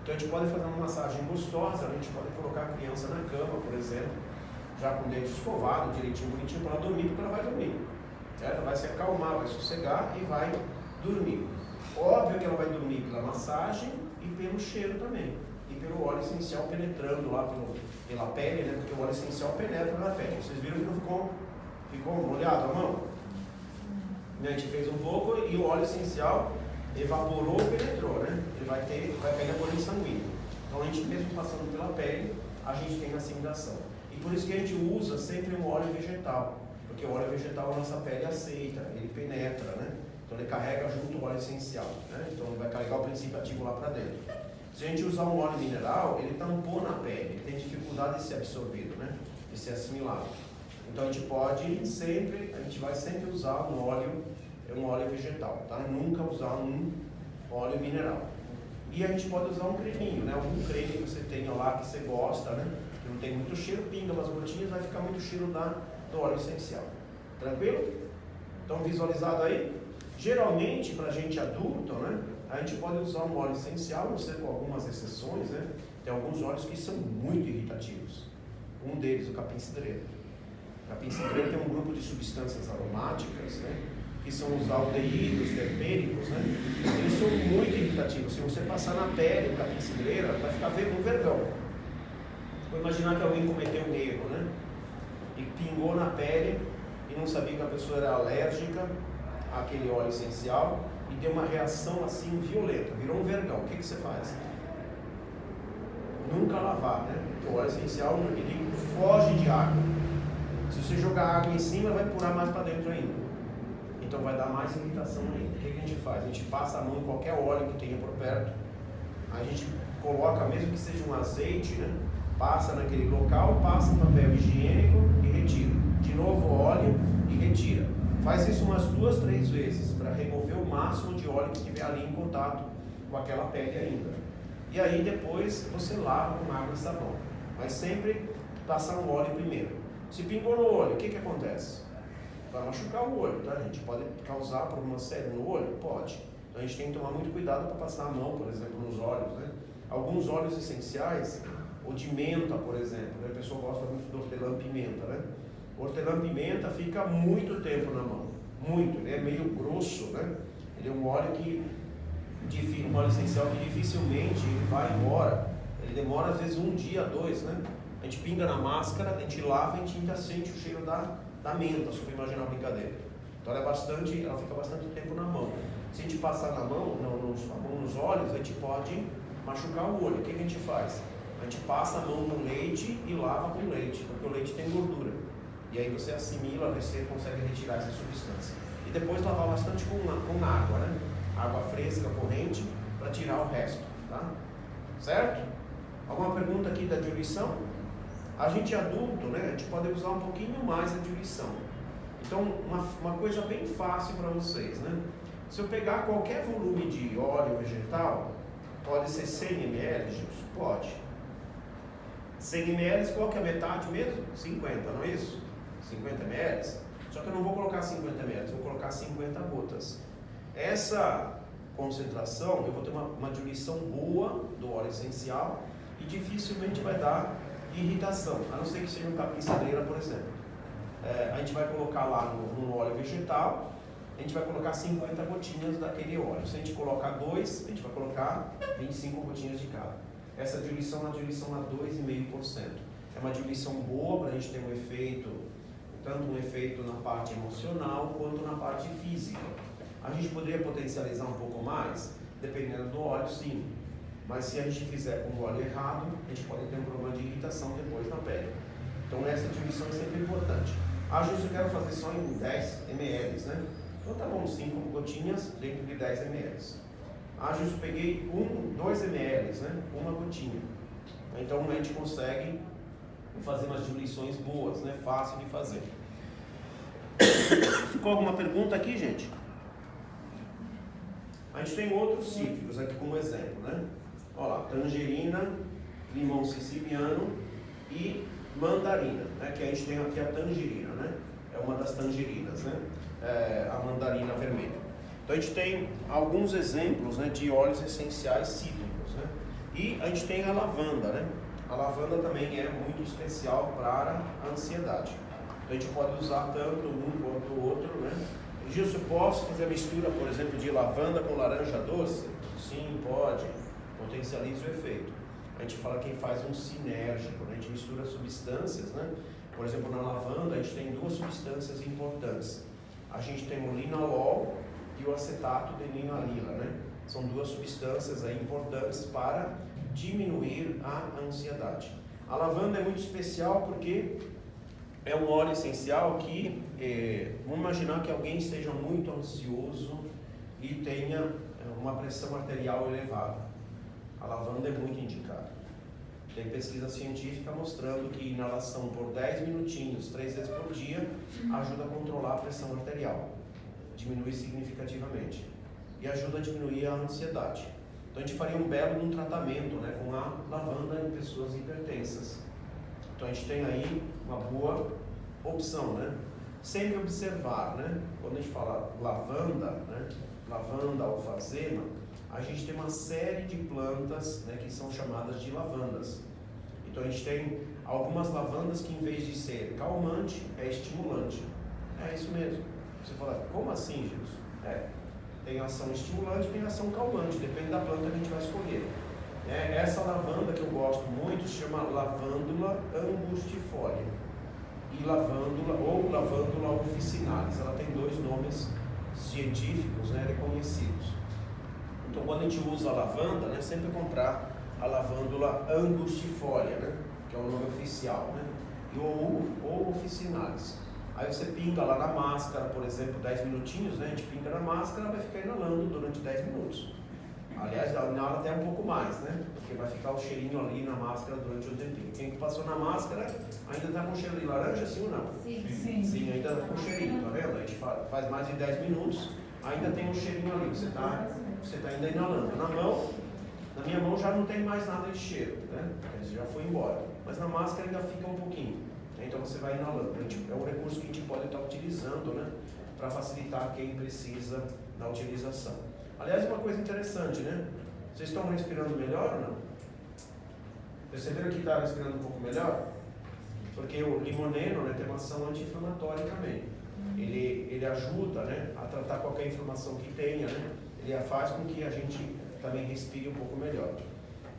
Então a gente pode fazer uma massagem gostosa, a gente pode colocar a criança na cama, por exemplo, já com o dente escovado, direitinho, bonitinho, para ela dormir, porque ela vai dormir. Certo? Ela vai se acalmar, vai sossegar e vai dormir. Óbvio que ela vai dormir pela massagem e pelo cheiro também. E pelo óleo essencial penetrando lá pela pele, né? Porque o óleo essencial penetra na pele. Vocês viram que não ficou molhado a mão? A gente fez um pouco e o óleo essencial evaporou e penetrou, né? Ele vai pegar a corrente sanguínea. Então a gente mesmo passando pela pele, a gente tem assimilação. E por isso que a gente usa sempre um óleo vegetal, porque o óleo vegetal a nossa pele aceita, ele penetra, né? Então ele carrega junto o óleo essencial, né? Então ele vai carregar o princípio ativo lá para dentro. Se a gente usar um óleo mineral, ele tampou na pele, ele tem dificuldade de ser absorvido, né? De ser assimilado. Então a gente vai sempre usar um óleo vegetal, tá? Nunca usar um óleo mineral. E a gente pode usar um creminho, né? Algum creme que você tenha lá que você gosta, né? Que não tem muito cheiro, pinga umas gotinhas, vai ficar muito cheiro do óleo essencial. Tranquilo? Então visualizado aí? Geralmente para gente adulto, né? A gente pode usar um óleo essencial, não sei, com algumas exceções, né? Tem alguns óleos que são muito irritativos. Um deles, o capim-cidreiro. O capim-cidreiro tem um grupo de substâncias aromáticas, né? Que são os aldeídos terpênicos, né? muito irritativo. Se você passar na pele o capim cidreira, vai ficar um vergão. Vou imaginar que alguém cometeu um erro, né? E pingou na pele e não sabia que a pessoa era alérgica àquele óleo essencial e deu uma reação assim violenta, virou um vergão. O que você faz? Nunca lavar, né? O óleo essencial ele foge de água. Se você jogar água em cima, vai purar mais para dentro ainda. Então vai dar mais irritação ainda. O que a gente faz? A gente passa a mão em qualquer óleo que tenha por perto. A gente coloca, mesmo que seja um azeite, né? Passa naquele local, passa um papel higiênico e retira. De novo óleo e retira. Faz isso umas 2, 3 vezes para remover o máximo de óleo que estiver ali em contato com aquela pele ainda. E aí depois você lava com água e sabão. Mas sempre passar um óleo primeiro. Se pingou no olho, o que acontece? Vai machucar o olho, tá, gente? Pode causar problema sério no olho? Pode. Então a gente tem que tomar muito cuidado para passar a mão, por exemplo, nos olhos, né? Alguns óleos essenciais, o de menta, por exemplo, né? A pessoa gosta muito do hortelã-pimenta, né? O hortelã-pimenta fica muito tempo na mão, muito. Ele é meio grosso, né? Ele é um óleo um óleo essencial que dificilmente ele vai embora. Ele demora às vezes 1 dia, 2, né? A gente pinga na máscara, a gente lava e a gente ainda sente o cheiro da menta, se você imaginar a brincadeira. Então ela fica bastante tempo na mão. Se a gente passar na mão, a mão nos olhos, a gente pode machucar o olho. O que a gente faz? A gente passa a mão no leite e lava com leite, porque o leite tem gordura. E aí você assimila, você consegue retirar essa substância. E depois lavar bastante com água, né? Água fresca, corrente, para tirar o resto, tá? Certo? Alguma pergunta aqui da diluição? A gente adulto, né? A gente pode usar um pouquinho mais a diluição. Então, uma coisa bem fácil para vocês, né? Se eu pegar qualquer volume de óleo vegetal, pode ser 100 ml, Gilson? Pode. 100 ml, qual que é a metade mesmo? 50, não é isso? 50 ml. Só que eu não vou colocar 50 ml, eu vou colocar 50 gotas. Essa concentração, eu vou ter uma diluição boa do óleo essencial e dificilmente vai dar irritação, a não ser que seja um capim cidreira, por exemplo. A gente vai colocar lá no óleo vegetal, a gente vai colocar 50 gotinhas daquele óleo. Se a gente colocar 2, a gente vai colocar 25 gotinhas de cada. Essa diluição é uma diluição a 2,5%. É uma diluição boa para a gente ter um efeito, tanto um efeito na parte emocional quanto na parte física. A gente poderia potencializar um pouco mais, dependendo do óleo, sim. Mas se a gente fizer com o óleo errado, a gente pode ter um problema de irritação depois na pele. Então essa diluição é sempre importante. Justo, eu quero fazer só em 10 ml, né? Então tá bom, 5 gotinhas dentro de 10 ml. Justo, peguei 2 ml, né? Uma gotinha. Então a gente consegue fazer umas diluições boas, né? Fácil de fazer. Ficou alguma pergunta aqui, gente? A gente tem outros cítricos aqui como exemplo, né? Olha lá, tangerina, limão siciliano e mandarina, né? Que a gente tem aqui a tangerina, né? É uma das tangerinas, né? A mandarina vermelha. Então a gente tem alguns exemplos, né, de óleos essenciais cítricos, né? E a gente tem a lavanda, né? A lavanda também é muito especial para a ansiedade. Então a gente pode usar tanto um quanto o outro, né? Gilson, posso fazer a mistura, por exemplo, de lavanda com laranja doce? Sim, pode. Potencializa o efeito. A gente fala que faz um sinérgico, né? A gente mistura substâncias, né? Por exemplo, na lavanda a gente tem 2 substâncias importantes. A gente tem o linalol e o acetato de linalila, né? São 2 substâncias aí importantes para diminuir a ansiedade. A lavanda é muito especial porque é um óleo essencial que, vamos imaginar que alguém esteja muito ansioso e tenha uma pressão arterial elevada. A lavanda é muito indicada. Tem pesquisa científica mostrando que inalação por 10 minutinhos, 3 vezes por dia, ajuda a controlar a pressão arterial. Diminui significativamente. E ajuda a diminuir a ansiedade. Então a gente faria um belo tratamento, né, com a lavanda em pessoas hipertensas. Então a gente tem aí uma boa opção, né? Sempre observar, né? Quando a gente fala lavanda, né? Lavanda, alfazema, a gente tem uma série de plantas, né, que são chamadas de lavandas. Então a gente tem algumas lavandas que, em vez de ser calmante, é estimulante. É isso mesmo. Você fala, como assim, Jesus? tem ação estimulante, tem ação calmante, depende da planta que a gente vai escolher. Essa lavanda que eu gosto muito se chama lavândula angustifolia e lavândula officinalis. Ela tem 2 nomes científicos, né, reconhecidos. Então, quando a gente usa a lavanda, né, sempre comprar a lavândula angustifolia, né, que é o nome oficial, né, ou officinalis. Aí você pinga lá na máscara, por exemplo, 10 minutinhos, né, a gente pinga na máscara, vai ficar inalando durante 10 minutos. Aliás, inala até um pouco mais, né, porque vai ficar o cheirinho ali na máscara durante um tempinho. Quem passou na máscara ainda está com cheiro de laranja, sim ou não? Sim, ainda está com cheirinho, tá vendo? A gente faz mais de 10 minutos, ainda tem um cheirinho ali, você tá ainda inalando. Na minha mão já não tem mais nada de cheiro, né? Já foi embora. Mas na máscara ainda fica um pouquinho. Então você vai inalando. É um recurso que a gente pode estar utilizando, né? Para facilitar quem precisa da utilização. Aliás, uma coisa interessante, né? Vocês estão respirando melhor ou não? Perceberam que está respirando um pouco melhor? Porque o limoneno, né, tem uma ação anti-inflamatória também. Ele ajuda, né, a tratar qualquer inflamação que tenha, né? Ele faz com que a gente também respire um pouco melhor.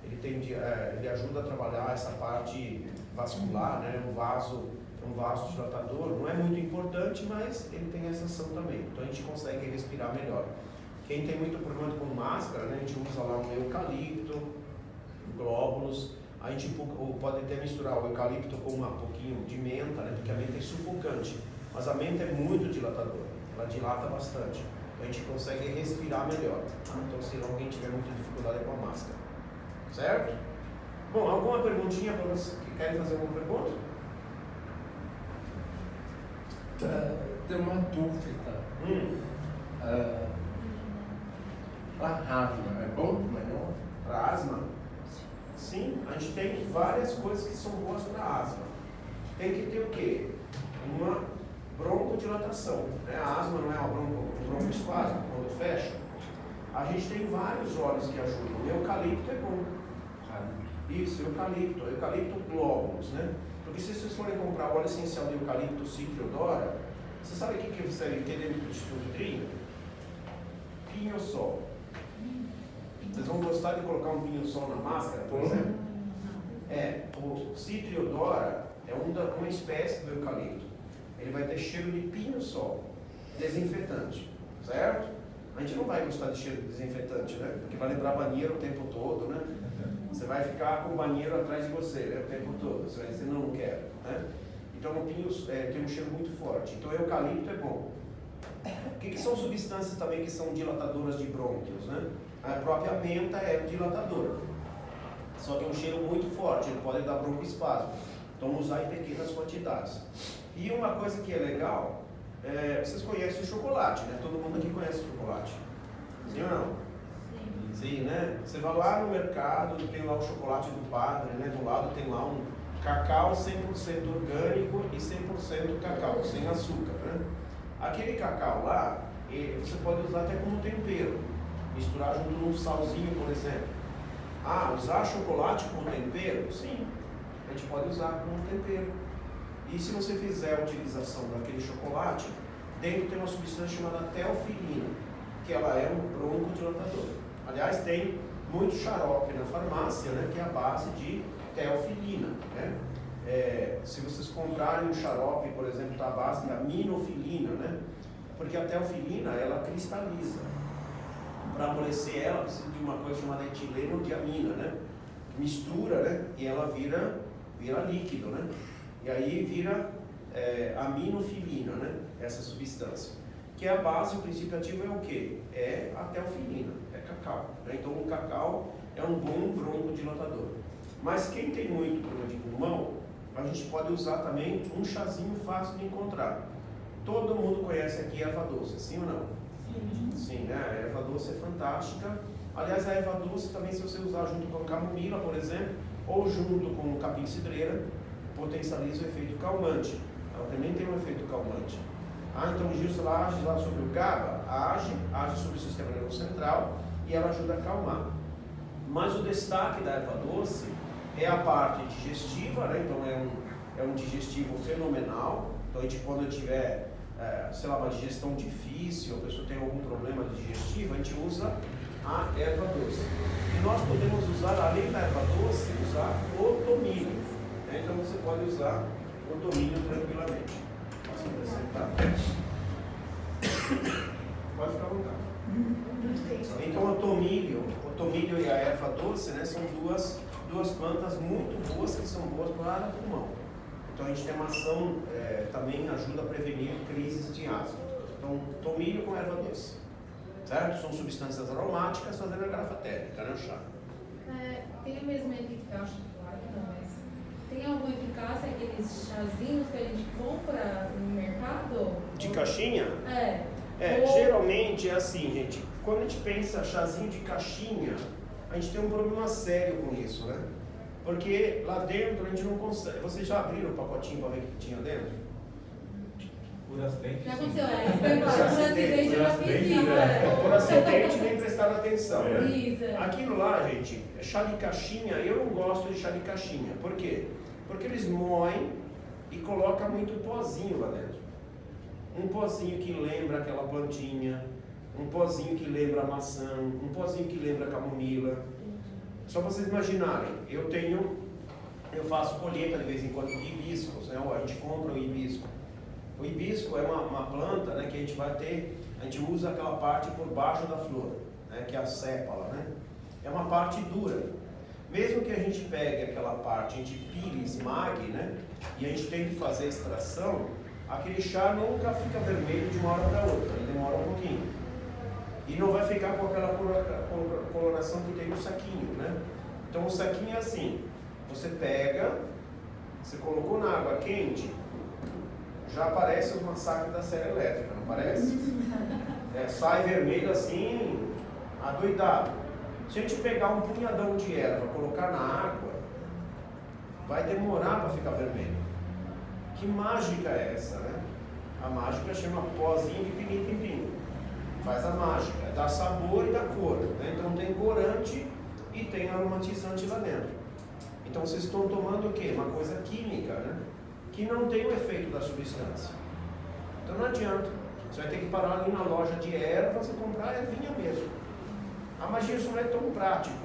Ele ajuda a trabalhar essa parte vascular, né? Um vasodilatador. Não é muito importante, mas ele tem essa ação também. Então a gente consegue respirar melhor. Quem tem muito problema com máscara, né, a gente usa lá um eucalipto, glóbulos. A gente pode até misturar o eucalipto com um pouquinho de menta, né, porque a menta é sufocante. Mas a menta é muito dilatadora, ela dilata bastante. A gente consegue respirar melhor. Tá? Então, se alguém tiver muita dificuldade com a máscara. Certo? Bom, alguma perguntinha para vocês que querem fazer alguma pergunta? Tem uma dúvida. A asma é bom melhor? Para asma? Sim, a gente tem várias coisas que são boas para asma. Tem que ter o quê? Uma broncodilatação. Né? A asma não é um broncoespasmo, quando fecha. A gente tem vários óleos que ajudam. O eucalipto é bom. Isso, eucalipto glóbulos, né? Porque se vocês forem comprar o óleo essencial de eucalipto citriodora, você sabe o que você tem dentro do Instituto Trinho? Pinho-sol. Vocês vão gostar de colocar um pinho-sol na máscara, por exemplo? O citriodora é uma espécie do eucalipto. Ele vai ter cheiro de pinho-sol, desinfetante, certo? A gente não vai gostar de cheiro de desinfetante, né? Porque vai lembrar banheiro o tempo todo, né? Você vai ficar com o banheiro atrás de você, né? O tempo todo. Você vai dizer, não quero, né? Então o pinho tem um cheiro muito forte. Então o eucalipto é bom. O que são substâncias também que são dilatadoras de brônquios, né? A própria menta é um dilatador. Só que é um cheiro muito forte, ele pode dar broncoespasmo. Então usar em pequenas quantidades. E uma coisa que é legal, vocês conhecem o chocolate, né? Todo mundo aqui conhece o chocolate. Sim ou não? Sim, né? Você vai lá no mercado, tem lá o chocolate do padre, né? Do lado tem lá um cacau 100% orgânico e 100% cacau, sem açúcar, né? Aquele cacau lá, você pode usar até como tempero. Misturar junto com um salzinho, por exemplo. Usar chocolate como tempero? Sim, a gente pode usar como tempero. E se você fizer a utilização daquele chocolate, dentro tem uma substância chamada teofilina, que ela é um broncodilatador. Aliás, tem muito xarope na farmácia, né, que é a base de teofilina. Né? Se vocês comprarem um xarope, por exemplo, está à base da minofilina, né? Porque a teofilina, ela cristaliza. Para amolecer ela, precisa de uma coisa chamada etileno-diamina, né? Mistura, né? E ela vira líquido, né? E aí vira aminofilina, né? Essa substância. Que a base, o princípio ativo é o quê? É a teofilina, é cacau. Né? Então o cacau é um bom broncodilatador. Mas quem tem muito problema de pulmão, a gente pode usar também um chazinho fácil de encontrar. Todo mundo conhece aqui a erva doce, sim ou não? Sim, né? A erva doce é fantástica. Aliás, a erva doce também, se você usar junto com a camomila, por exemplo, ou junto com o capim-cidreira, potencializa o efeito calmante. Ela também tem um efeito calmante. Então o Gilson ela age lá sobre o GABA, age sobre o sistema nervoso central e ela ajuda a acalmar. Mas o destaque da erva doce é a parte digestiva, né? Então é um digestivo fenomenal. Então a gente, quando tiver sei lá, uma digestão difícil, a pessoa tem algum problema digestivo, a gente usa a erva doce. E nós podemos usar, além da erva doce, usar o tomilho. Né? Então você pode usar o tomilho tranquilamente. Posso acrescentar? Pode ficar à vontade. Então o tomilho e a erva doce, né, são duas plantas muito boas, que são boas para o pulmão. Então a gente tem uma ação, também ajuda a prevenir crises de asma. Então tomilho com erva doce, certo? São substâncias aromáticas fazendo a garrafa térmica, né, o chá. Tem a mesma eficácia, claro que não, mas tem alguma eficácia aqueles chazinhos que a gente compra no mercado? De caixinha? Ou... Geralmente é assim, gente. Quando a gente pensa chazinho de caixinha, a gente tem um problema sério com isso, né? Porque lá dentro a gente não consegue. Vocês já abriram o pacotinho para ver o que tinha dentro? Por acidente. Já sim. aconteceu, por acidente eu já fiz isso. Por acidente nem prestaram atenção. Isso. Aquilo lá, gente, chá de caixinha, eu não gosto de chá de caixinha. Por quê? Porque eles moem e colocam muito pozinho lá dentro. Um pozinho que lembra aquela plantinha, um pozinho que lembra a maçã, um pozinho que lembra a camomila. Só para vocês imaginarem, eu faço colheita de vez em quando de hibiscos, né? A gente compra o hibisco. O hibisco é uma planta, né, que a gente usa aquela parte por baixo da flor, né, que é a sépala, né? É uma parte dura. Mesmo que a gente pegue aquela parte, a gente pile, esmague, né, e a gente tem que fazer a extração, aquele chá nunca fica vermelho de uma hora para outra, ele demora um pouquinho. E não vai ficar com aquela coloração que tem no saquinho, né? Então o saquinho é assim, você pega, você colocou na água quente, já aparece o massacre da serra elétrica, não parece? Sai vermelho assim, adoidado. Se a gente pegar um punhadão de erva, colocar na água, vai demorar para ficar vermelho. Que mágica é essa, né? A mágica chama pozinho de pinim-pim-pim. Faz a mágica, dá sabor e dá cor, né? Então tem corante e tem aromatizante lá dentro. Então vocês estão tomando o quê? Uma coisa química, né? Que não tem o efeito da substância. Então não adianta. Você vai ter que parar ali na loja de ervas e comprar ervinha mesmo. Ah, mas isso não é tão prático.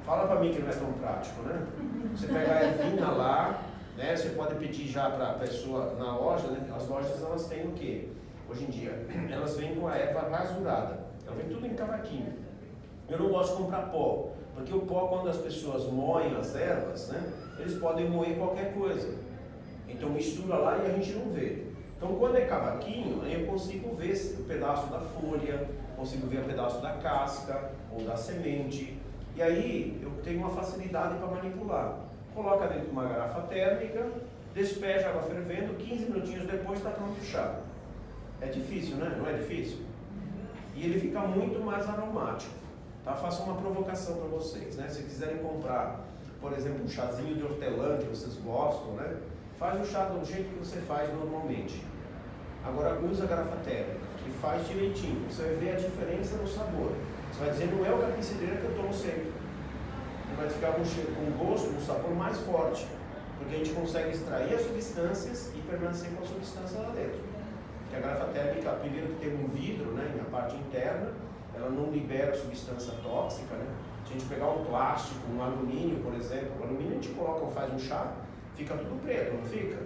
Fala pra mim que não é tão prático, né? Você pega a ervinha lá, né? Você pode pedir já para a pessoa na loja, né? As lojas elas têm o quê? Hoje em dia, elas vêm com a erva rasurada. Ela vem tudo em cavaquinho. Eu não gosto de comprar pó, porque o pó, quando as pessoas moem as ervas, né? Eles podem moer qualquer coisa. Então mistura lá e a gente não vê. Então quando é cavaquinho, eu consigo ver o pedaço da folha, consigo ver o pedaço da casca ou da semente. E aí eu tenho uma facilidade para manipular. Coloca dentro de uma garrafa térmica, despeja a água fervendo, 15 minutinhos depois está pronto o chá. É difícil, né? Não é difícil? E ele fica muito mais aromático. Tá? Faço uma provocação para vocês, né? Se quiserem comprar, por exemplo, um chazinho de hortelã que vocês gostam, né? Faz o chá do jeito que você faz normalmente. Agora usa a garrafa térmica, que faz direitinho. Você vai ver a diferença no sabor. Você vai dizer, não é o capim-cidreira que eu tomo sempre. Ele vai ficar com um gosto, um sabor mais forte. Porque a gente consegue extrair as substâncias e permanecer com a substância lá dentro. Porque a garrafa térmica, primeiro que tem um vidro, né, na parte interna, ela não libera substância tóxica, né? Se a gente pegar um plástico, um alumínio, por exemplo, o alumínio a gente coloca, faz um chá, fica tudo preto, não fica?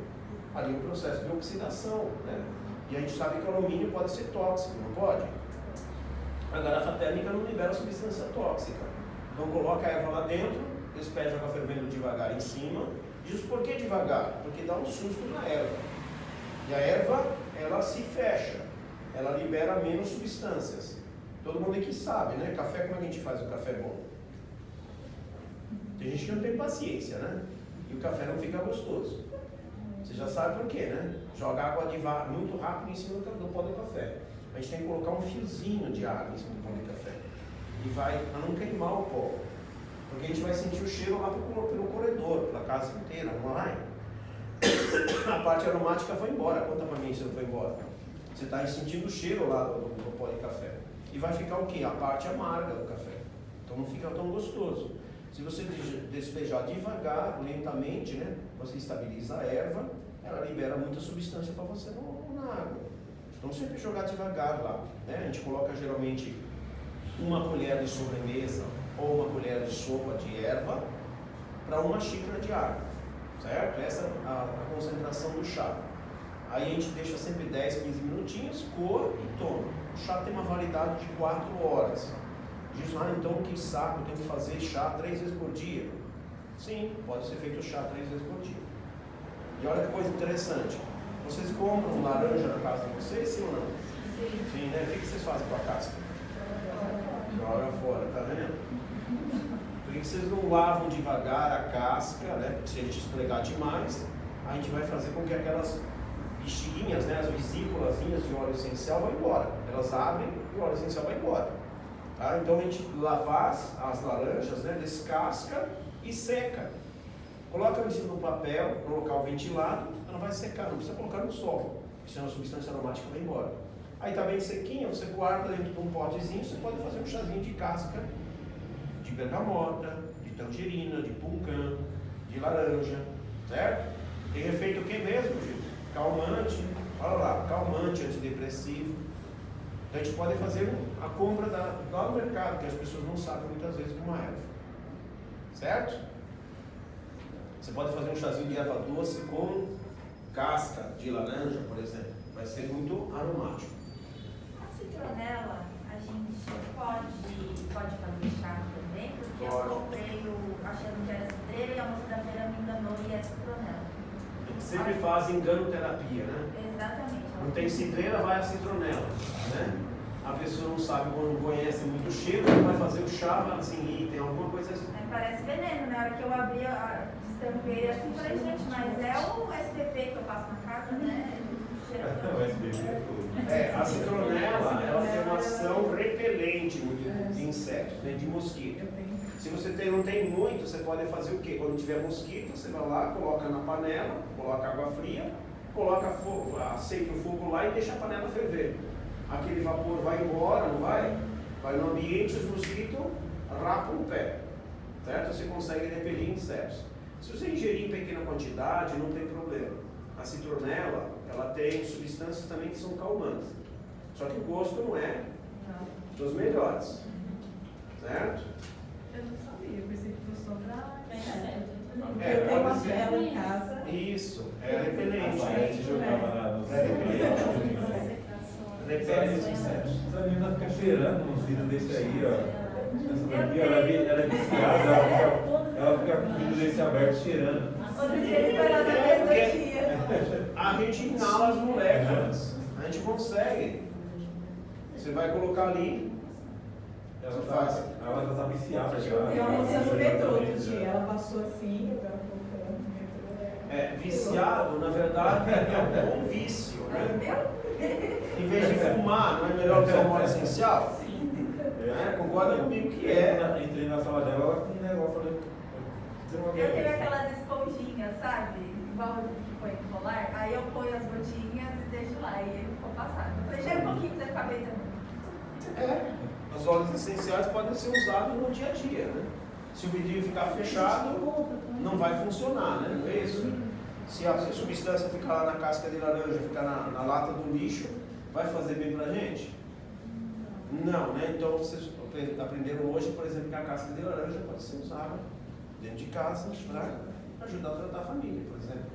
Ali é um processo de oxidação, né? E a gente sabe que o alumínio pode ser tóxico, não pode? A garrafa térmica não libera substância tóxica. Então coloca a erva lá dentro, despeja a água fervendo devagar em cima. Diz por que devagar? Porque dá um susto na erva. E a erva, ela se fecha, ela libera menos substâncias. Todo mundo aqui sabe, né? Café, como é que a gente faz o café bom? Tem gente que não tem paciência, né? E o café não fica gostoso. Você já sabe por quê, né? Joga água muito rápido em cima do pó do café. A gente tem que colocar um fiozinho de água em cima do pó de café. E vai para não queimar o pó. Porque a gente vai sentir o cheiro lá pelo corredor, pela casa inteira, não vai? A parte aromática foi embora. Conta pra mim se não foi embora. Você está sentindo o cheiro lá do pó de café. E vai ficar o quê? A parte amarga do café. Então não fica tão gostoso. Se você despejar devagar, lentamente, né? Você estabiliza a erva ela libera muita substância para você na água. Então sempre jogar devagar lá, né? A gente coloca geralmente uma colher de sobremesa ou uma colher de sopa de erva para uma xícara de água, certo? Essa é a concentração do chá. Aí a gente deixa sempre 10, 15 minutinhos, coa e toma. O chá tem uma validade de 4 horas. Diz, então que saco, eu tenho que fazer chá 3 vezes por dia. Sim, pode ser feito chá 3 vezes por dia. E olha que coisa interessante. Vocês compram laranja na casa de vocês, sim ou não? Sim, né? O que vocês fazem com a casca? Joga fora, tá vendo? Por que vocês não lavam devagar a casca, né? Porque se a gente esfregar demais, a gente vai fazer com que aquelas bexiguinhas, né? As vesículazinhas de óleo essencial vão embora. Elas abrem e o óleo essencial vai embora. Tá? Então a gente lavar as laranjas, né? Descasca e seca. Coloca em cima do papel, no local ventilado, ela vai secar, não precisa colocar no sol, senão a substância aromática vai embora. Aí está bem sequinha, você guarda dentro de um potezinho, você pode fazer um chazinho de casca, de bergamota, de tangerina, de pulcã, de laranja, certo? Tem efeito o que mesmo, gente? Calmante, olha lá, calmante, antidepressivo. Então a gente pode fazer a compra lá no mercado, que as pessoas não sabem muitas vezes como é erva, certo? Você pode fazer um chazinho de erva doce com casca de laranja, por exemplo. Vai ser muito aromático. A citronela, a gente pode fazer chá também, porque Pode. eu comprei achando que era cidreira e a moça da feira me enganou e é citronela. A gente sempre faz enganoterapia, né? Exatamente. Não tem cidreira, vai a citronela, né? A pessoa não sabe, quando conhece muito o cheiro, vai fazer o chá, fala assim, tem alguma coisa assim. Parece veneno, na hora que eu abri, destampei assim, falei, gente, mas é o SPP que eu passo na casa, né? O SBT é tudo. A citronela, ela tem uma ação repelente de insetos, né, de mosquito. Se você não tem muito, você pode fazer o quê? Quando tiver mosquito, você vai lá, coloca na panela, coloca água fria, coloca fogo, acende o fogo lá e deixa a panela ferver. Aquele vapor vai embora, não vai? Vai no ambiente, os mosquitos rapam o pé, certo? Você consegue repelir insetos. Se você ingerir em pequena quantidade, não tem problema. A citronela, ela tem substâncias também que são calmantes. Só que o gosto não é dos melhores, certo? Eu não sabia, eu pensei que fosse só pra... Eu tenho uma pode ser. vela em casa. Isso, é repelente. A gente jogava nos Repele os insetos. Essa menina fica cheirando nos vidros desse aí, ó. Essa daqui, ela é viciada, ela fica com o vidro desse aberto cheirando. Outro dia ele foi lá na mesa dia. A gente inala as moléculas, a gente consegue. Você vai colocar ali, Ela tá viciada já. Tem uma moça no metrô outro dia, ela passou assim, eu tava comprando no metrô. Viciado, na verdade, é um bom vício, né? Em vez de fumar, não é melhor usar um óleo essencial? Sim. Concorda comigo que é. Entrei na sala dela, ela com um negócio, falei, Eu tenho aquelas esponjinhas, sabe? Igual que põe no colar. Aí eu ponho as gotinhas e deixo lá. E ele ficou passado. Eu falei, cheira um pouquinho pra você ficar bem também. Os óleos essenciais podem ser usados no dia a dia, né? Se o vidrinho ficar fechado, não vai funcionar, né? Não é isso? Se a substância ficar lá na casca de laranja, ficar na lata do lixo, vai fazer bem pra gente? Não, né? Então vocês aprenderam hoje, por exemplo, que a casca de laranja pode ser usada dentro de casa para ajudar a tratar a família, por exemplo.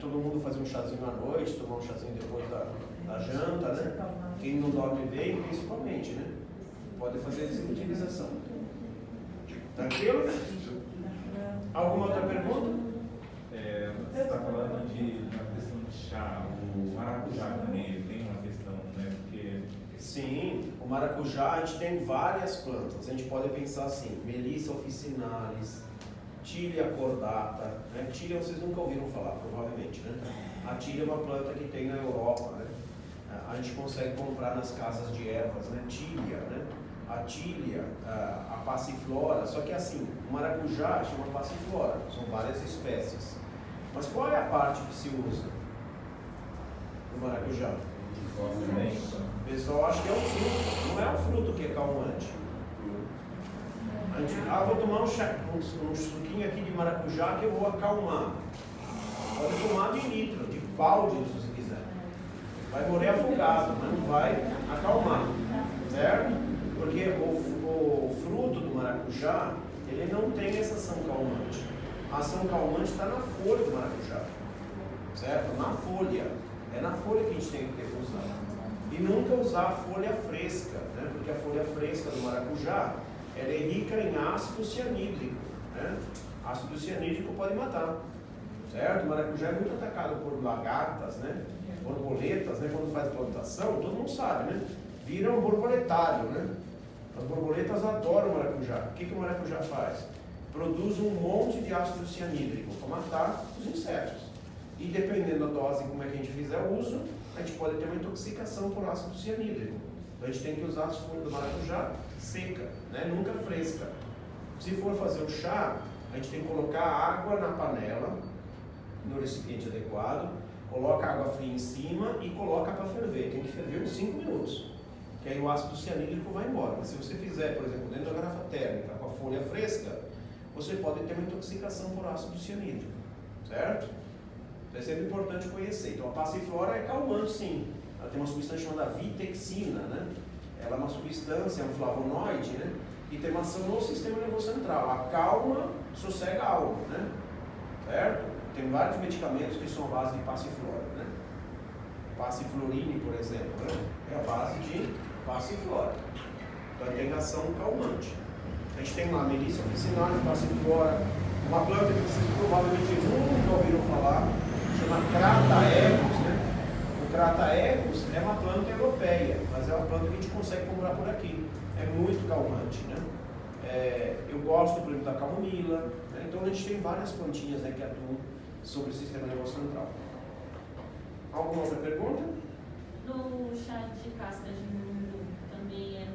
Todo mundo fazer um chazinho à noite, tomar um chazinho depois da janta, né? Quem não dorme bem, principalmente, né? Pode fazer essa utilização. Tranquilo? Alguma outra pergunta? Você está falando de uma questão de chá, o maracujá também, ele tem uma questão, né? Porque... Sim, o maracujá, a gente tem várias plantas. A gente pode pensar assim, Melissa officinalis, Tilia cordata, né? Tilia vocês nunca ouviram falar, provavelmente, né? A Tilia é uma planta que tem na Europa, né? A gente consegue comprar nas casas de ervas, né? Tilia, né? A Tilia, a passiflora, só que assim, o maracujá chama passiflora, são várias espécies. Mas qual é a parte que se usa no maracujá? O pessoal acha que é o fruto, não é o fruto que é calmante. Vou tomar um suquinho aqui de maracujá que eu vou acalmar. Pode tomar de litro, de balde, se você quiser. Vai morrer afogado, mas não vai acalmar, certo? Porque o fruto do maracujá, ele não tem essa ação calmante. A ação calmante está na folha do maracujá, certo? Na folha. É na folha que a gente tem que usar. E nunca usar a folha fresca, né? Porque a folha fresca do maracujá, ela é rica em ácido cianídrico, né? Ácido cianídrico pode matar, certo? O maracujá é muito atacado por lagartas, né? Borboletas, né? Quando faz plantação, todo mundo sabe, né? Vira um borboletário, né? As borboletas adoram o maracujá. O que o maracujá faz? Produz um monte de ácido cianídrico para matar os insetos. E dependendo da dose como é que a gente fizer o uso, a gente pode ter uma intoxicação por ácido cianídrico. Então a gente tem que usar as folhas do maracujá seca, né? Nunca fresca. Se for fazer o chá, a gente tem que colocar água na panela, no recipiente adequado, coloca água fria em cima e coloca para ferver. Tem que ferver uns 5 minutos, que aí o ácido cianídrico vai embora. Mas se você fizer, por exemplo, dentro da garrafa térmica com a folha fresca, você pode ter uma intoxicação por ácido cianídrico, certo? Então é sempre importante conhecer. Então a passiflora é calmante, sim. Ela tem uma substância chamada vitexina, né? Ela é uma substância, é um flavonoide, né? E tem uma ação no sistema nervoso central. Acalma, sossega a alma, né? Certo? Tem vários medicamentos que são a base de passiflora, né? Passiflorine, por exemplo, né? É a base de passiflora. Então tem ação calmante. A gente tem lá Melissa officinalis, passiflora, uma planta que vocês provavelmente nunca ouviram falar, chama Crataegus, né? O Crataegus é uma planta europeia, mas é uma planta que a gente consegue comprar por aqui. É muito calmante, né? Eu gosto, por exemplo, da camomila, né? Então a gente tem várias plantinhas, né, que atuam sobre o sistema nervoso central. Alguma outra pergunta? No chá de casca de milho também é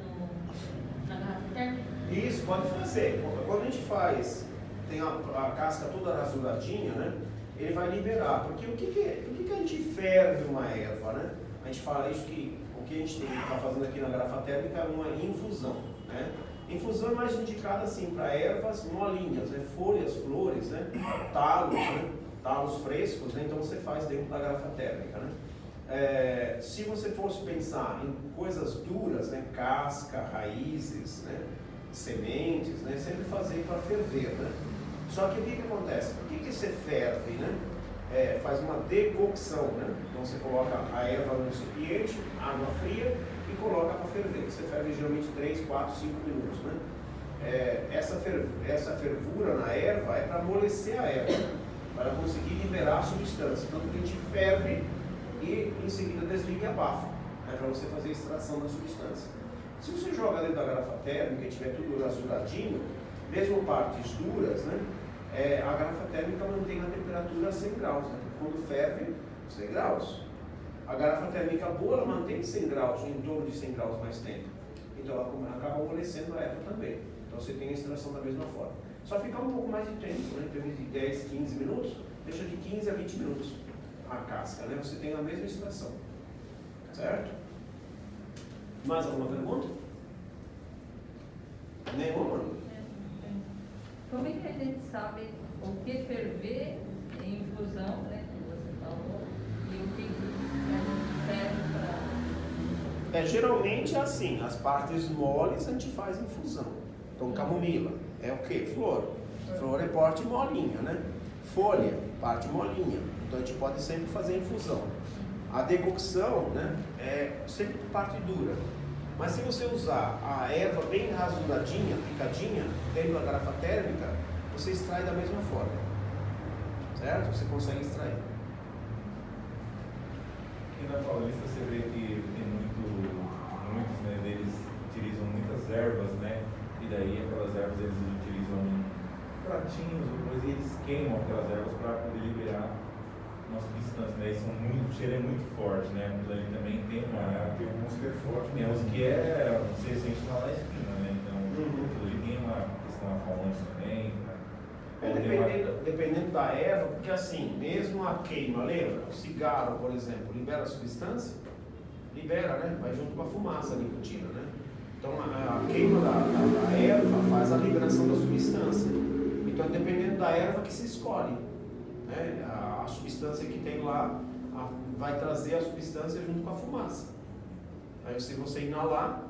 na garrafa térmica? Isso, pode fazer. Quando a gente faz, tem a casca toda rasuradinha, né? Ele vai liberar. Porque por que a gente ferve uma erva, né? A gente fala isso que o que a gente está fazendo aqui na garrafa térmica é uma infusão, né? Infusão é mais indicada assim para ervas molinhas, né? Folhas, flores, né? Talos, né? Talos frescos, né? Então você faz dentro da garrafa térmica, né? Se você fosse pensar em coisas duras, né? Casca, raízes, né? Sementes, né? Sempre fazer para ferver, né? Só que o que acontece? Por que você ferve, né? Faz uma decocção, né? Então você coloca a erva no recipiente, água fria e coloca para ferver. Você ferve geralmente 3, 4, 5 minutos, né? Essa fervura na erva é para amolecer a erva, para conseguir liberar a substância. Então a gente ferve e em seguida desliga e abafa, né? Para você fazer a extração da substância. Se você joga dentro da garrafa térmica e tiver tudo rasuradinho, mesmo partes duras, né? A garrafa térmica mantém a temperatura a 100 graus, né? Quando ferve, 100 graus. A garrafa térmica boa, ela mantém 100 graus, em torno de 100 graus mais tempo. Então ela acaba amolecendo a erva também. Então você tem a extração da mesma forma. Só ficar um pouco mais de tempo, né? Em termos de 10, 15 minutos, deixa de 15 a 20 minutos a casca, né? Você tem a mesma extração. Certo? Mais alguma pergunta? Nenhuma? Como é que a gente sabe o que ferver em infusão, né, que você falou, e o que a gente ferve para... Geralmente é assim, as partes moles a gente faz infusão. Então camomila é o que? Flor. Flor é parte molinha, né? Folha, parte molinha. Então a gente pode sempre fazer infusão. A decocção, né, é sempre parte dura. Mas se você usar a erva bem rasuradinha, picadinha, dentro da garrafa térmica, você extrai da mesma forma. Certo? Você consegue extrair. Aqui na Paulista você vê que tem muitos, né, deles utilizam muitas ervas, né? E daí aquelas ervas eles utilizam pratinhos ou coisa e eles queimam aquelas ervas para poder liberar uma substância, né? O cheiro é muito forte, né? Aquilo ali também tem uma... Tem alguns que é forte, Tem uns que é... Você sente lá na esquina, né? Então, aquilo ali tem uma questão calmante também, né? Dependendo da erva, porque assim, mesmo a queima, lembra? O cigarro, por exemplo, libera a substância? Libera, né? Vai junto com a fumaça, a nicotina, né? Então a queima da erva faz a liberação da substância. Então dependendo da erva que se escolhe. né? A substância que tem lá vai trazer a substância junto com a fumaça. Aí se você inalar,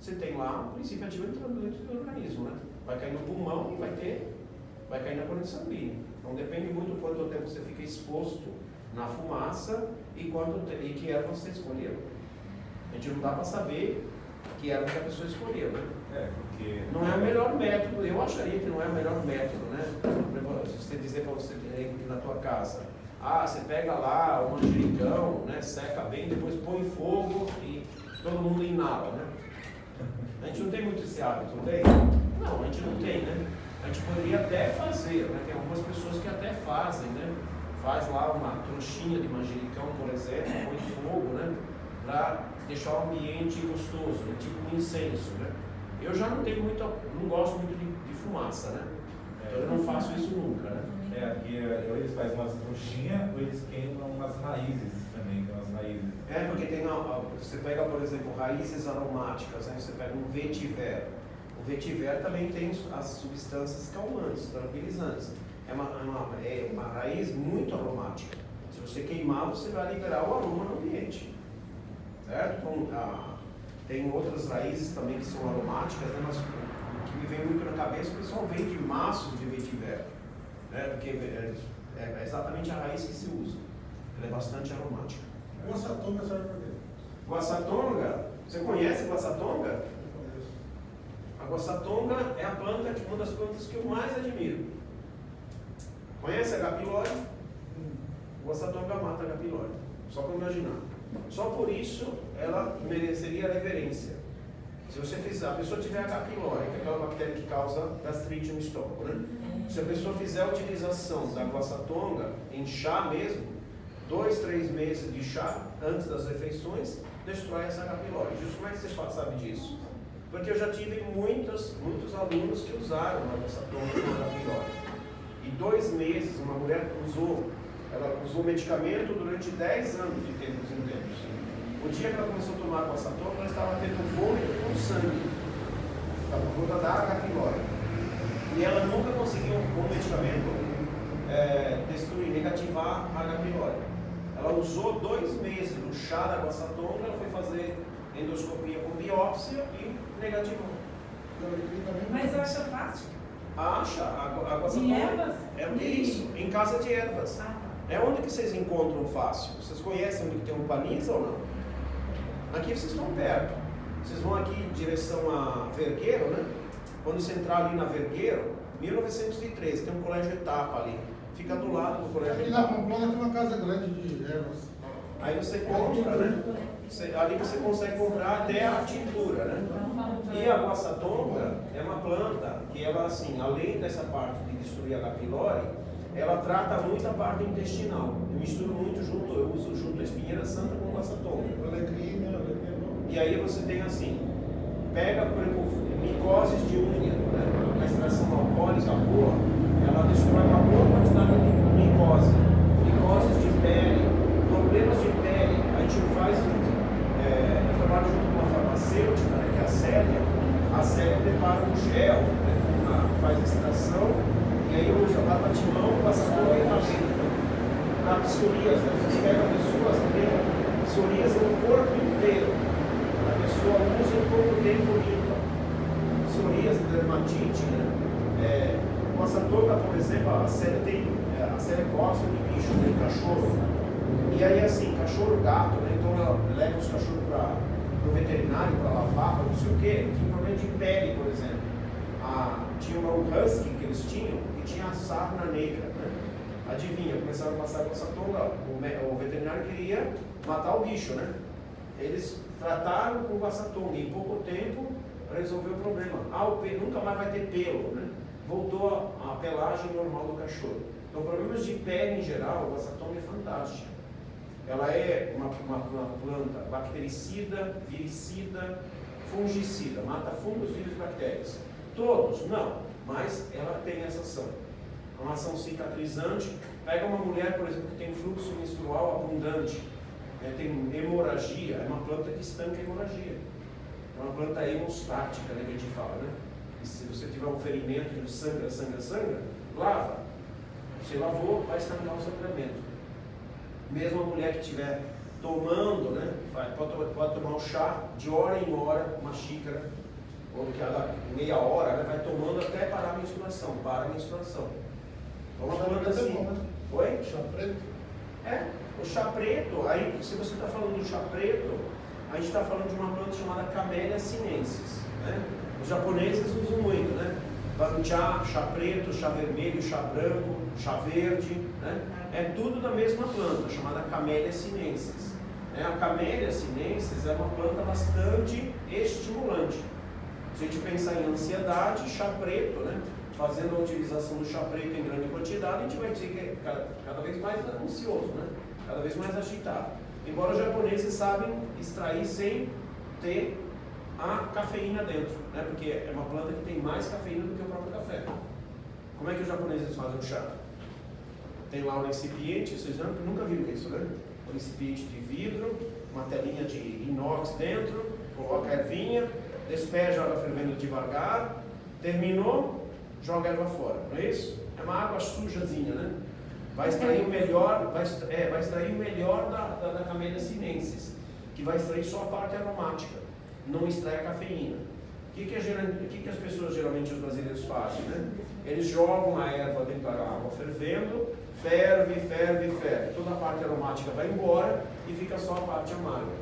você tem lá um princípio ativo entrando dentro do organismo, né? Vai cair no pulmão e vai cair na corrente sanguínea. Então depende muito do quanto tempo você fica exposto na fumaça e que erva você escolheu. A gente não dá para saber que erva que a pessoa escolheu, né? Porque não é o melhor método, eu acharia que não é o melhor método, né? Se você dizer para você na tua casa, você pega lá o manjericão, né? Seca bem, depois põe fogo e todo mundo inala, né? A gente não tem muito esse hábito, não tem? Não, a gente não tem, né? A gente poderia até fazer, né? Tem algumas pessoas que até fazem, né? Faz lá uma trouxinha de manjericão, por exemplo, põe fogo, né? Para deixar o ambiente gostoso, né? Tipo um incenso, né? Eu já não tenho não gosto muito de fumaça, né? Então eu não faço isso nunca, né? Aqui ou eles fazem umas trouxinhas ou eles queimam umas raízes também, tem umas raízes. Porque tem você pega, por exemplo, raízes aromáticas, né? Você pega um vetiver. O vetiver também tem as substâncias calmantes, tranquilizantes. É uma raiz muito aromática. Se você queimar, você vai liberar o aroma no ambiente. Certo? Então, tem outras raízes também que são aromáticas, né? Mas o que me vem muito na cabeça, o pessoal vende maços de vetiver. Né? Porque é exatamente a raiz que se usa. Ela é bastante aromática. Guaçatonga serve para quê? Guaçatonga? Você conhece guaçatonga? Eu conheço. A guaçatonga é uma das plantas que eu mais admiro. Conhece a H. pylori? Guaçatonga mata a H. pylori. Só para imaginar. Só por isso ela mereceria reverência. Se você fizer, a pessoa tiver H. pylori, que é aquela bactéria que causa gastrite no estômago, né? Se a pessoa fizer a utilização da guaçatonga em chá mesmo, 2, 3 meses de chá antes das refeições, destrói essa H. pylori. Justo como é que você sabe disso? Porque eu já tive muitos alunos que usaram a guaçatonga com H. pylori. E 2 meses, uma mulher ela usou medicamento durante 10 anos de tempos em tempos. O dia que ela começou a tomar guaçatonga, ela estava tendo vômito com sangue, por conta da H. pylori. E ela nunca conseguiu, com o medicamento, negativar a H. pylori. Ela usou 2 meses do chá da guaçatonga, ela foi fazer endoscopia com biópsia e negativou. Mas acha fácil? Acha, a guaçatonga. De ervas? É isso, em casa de ervas. É onde que vocês encontram fácil? Vocês conhecem onde tem um Paniza ou não? Aqui vocês estão perto. Vocês vão aqui em direção a Vergueiro, né? Quando você entrar ali na Vergueiro, 1913, tem um colégio Etapa ali. Fica do lado do colégio Aqui Etapa. na Pamplona tem uma casa grande de ervas. Aí você compra, né? Ali você consegue comprar até a tintura, né? E a guaçatonga é uma planta que ela, assim, além dessa parte de destruir a H. pylori, ela trata muito a parte intestinal. Eu misturo muito junto, eu uso junto a espinheira santa com guaçatonga. Alecrim. E aí você tem assim, pega, por exemplo, micoses de unha, né? A extração alcoólica boa, ela destrói uma boa quantidade de micose. Micoses de pele, problemas de pele. A gente faz, eu trabalho junto com uma farmacêutica, né, que é a Célia. A Célia prepara um gel, né, faz a extração, e aí usa batatimão, guaçatonga e talento. Para psoríase, você pega pessoas que têm psoríase no corpo inteiro. A pessoa usa em pouco tempo limpa. Psoríase, dermatite, né? Guaçatonga, por exemplo, a Célia gosta de bicho, tem cachorro. E aí assim, cachorro, gato, né? Então ela leva os cachorros para o veterinário, para lavar, para não sei o quê. Tinha problema de pele, por exemplo. Tinha um husky que eles tinham, que tinha a sarna negra, né? Adivinha, começaram a passar guaçatonga, o veterinário queria matar o bicho, né? Eles trataram com guaçatonga e em pouco tempo resolveu o problema. O pelo nunca mais vai ter pelo, né? Voltou a pelagem normal do cachorro. Então, problemas de pele em geral, a guaçatonga é fantástica. Ela é uma planta bactericida, viricida, fungicida, mata fungos, vírus e bactérias. Todos? Não, mas ela tem essa ação. Uma ação cicatrizante. Pega uma mulher, por exemplo, que tem fluxo menstrual abundante, tem hemorragia, é uma planta que estanca a hemorragia. É uma planta hemostática, né, que a gente fala, né? E se você tiver um ferimento que sangra, lava. Você lavou, vai estancar o sangramento. Mesmo a mulher que estiver tomando, né, pode tomar um chá de hora em hora, uma xícara, ou de cada meia hora, né, vai tomando até parar a menstruação. Para a menstruação. Vamos falando assim. Oi? Chá preto? É, o chá preto, aí se você está falando do chá preto, a gente está falando de uma planta chamada Camellia sinensis, né? Os japoneses usam muito, né? Banchá, chá preto, chá vermelho, chá branco, chá verde, né? É tudo da mesma planta, chamada Camellia sinensis. A Camellia sinensis é uma planta bastante estimulante. Se a gente pensar em ansiedade, chá preto, né? Fazendo a utilização do chá preto em grande quantidade, a gente vai ser cada vez mais ansioso, né? Cada vez mais agitado. Embora os japoneses sabem extrair sem ter a cafeína dentro, né? Porque é uma planta que tem mais cafeína do que o próprio café. Como é que os japoneses fazem o chá? Tem lá um recipiente, vocês nunca viram isso, né? Um recipiente de vidro, uma telinha de inox dentro, coloca a ervinha, despeja a água fervendo devagar, terminou, joga a erva fora, não é isso? É uma água sujazinha, né? Vai extrair o melhor, vai extrair o melhor da Camellia sinensis, que vai extrair só a parte aromática, não extrai a cafeína. O que as pessoas, geralmente os brasileiros fazem, né? Eles jogam a erva dentro da água fervendo, ferve, toda a parte aromática vai embora e fica só a parte amarga.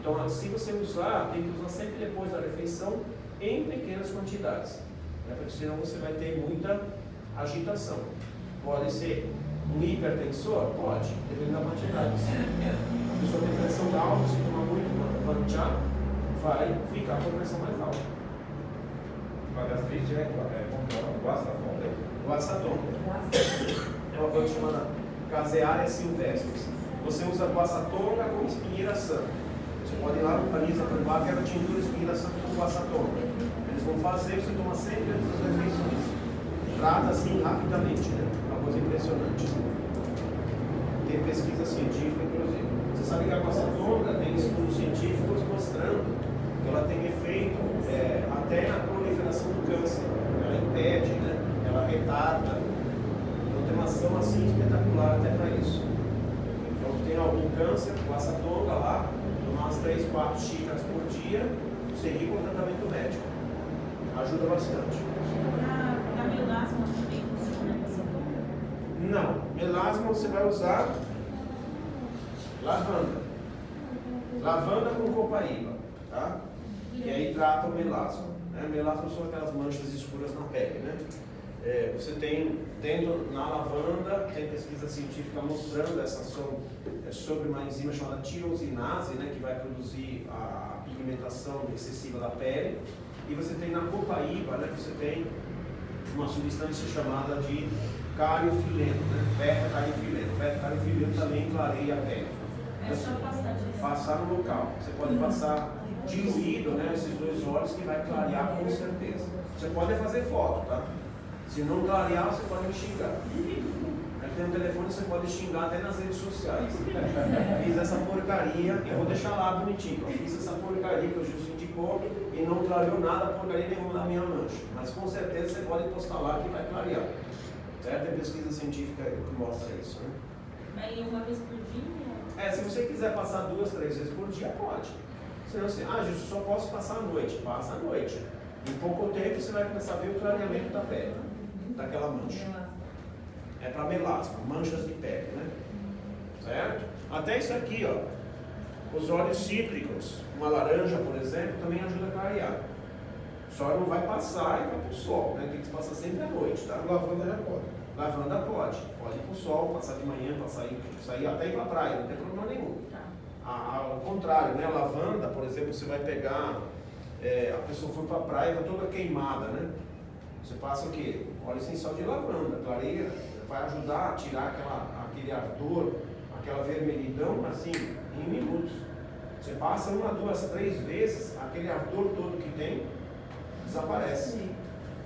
Então, se você usar, tem que usar sempre depois da refeição, em pequenas quantidades, né? Porque senão você vai ter muita agitação. Pode ser um hipertensor? Pode, dependendo da quantidade. A pessoa tem pressão alta, se tomar muito banchá, vai ficar com a pressão mais alta. Uma gastrite é guaçatonga. Guaçatonga. É uma planta chamada Casearia silvestris. Você usa guaçatonga com espinheiração. Você pode ir lá no Canisa provar que ela tintura espinheiração com guaçatonga. Eles vão fazer, você toma sempre antes das refeições. Trata assim rapidamente, né? Uma coisa impressionante. Tem pesquisa científica, inclusive. Você sabe que a guaçatonga tem estudos científicos mostrando que ela tem efeito até na proliferação do câncer. Ela impede, né? Ela retarda. Então tem uma ação assim espetacular até para isso. Então tem algum câncer, guaçatonga lá, tomar umas 3, 4 xícaras por dia, seguir com o tratamento médico. Ajuda bastante. Na melasma também funciona essa bomba? Não, melasma você vai usar lavanda. Lavanda com copaíba, tá? E aí trata o melasma. Né? Melasma são aquelas manchas escuras na pele, né? Você tem dentro, na lavanda, tem pesquisa científica mostrando essa ação sobre uma enzima chamada tirosinase, né? Que vai produzir a pigmentação excessiva da pele. E você tem na copaíba, né? Você tem uma substância chamada de cariofileno, né? Beta-cariofileno. Beta-cariofileno também clareia a pele. É só Passar no local. Você pode passar diluído, né? Esses dois óleos que vai clarear com certeza. Você pode fazer foto, tá? Se não clarear, você pode me xingar. Tem um telefone, você pode xingar até nas redes sociais. Fiz essa porcaria, eu vou deixar lá bonitinho. Eu fiz essa porcaria que o Gilson indicou e não clareou nada, porcaria nenhuma da minha mancha. Mas com certeza você pode postar lá que vai clarear. Certo? Tem pesquisa científica que mostra isso, né? Aí uma vez por dia? Se você quiser passar 2, 3 vezes por dia, pode. Senão assim, Gilson, só posso passar à noite. Passa à noite. Em pouco tempo você vai começar a ver o clareamento da pele, daquela mancha. É para melasma, manchas de pele, né? Certo? Até isso aqui, ó. Os óleos cítricos, uma laranja, por exemplo, também ajuda a clarear. Só não vai passar e vai para o sol, né? Tem que passar sempre à noite, tá? Lavanda já pode. Lavanda pode ir para o sol, passar de manhã, sair até ir para a praia, não tem problema nenhum. Ao contrário, né? A lavanda, por exemplo, você vai pegar, a pessoa foi para a praia e está toda queimada, né? Você passa o quê? Óleo essencial de lavanda, clareia, vai ajudar a tirar aquele ardor, aquela vermelhidão, assim, em minutos. Você passa 1, 2, 3 vezes, aquele ardor todo que tem, desaparece.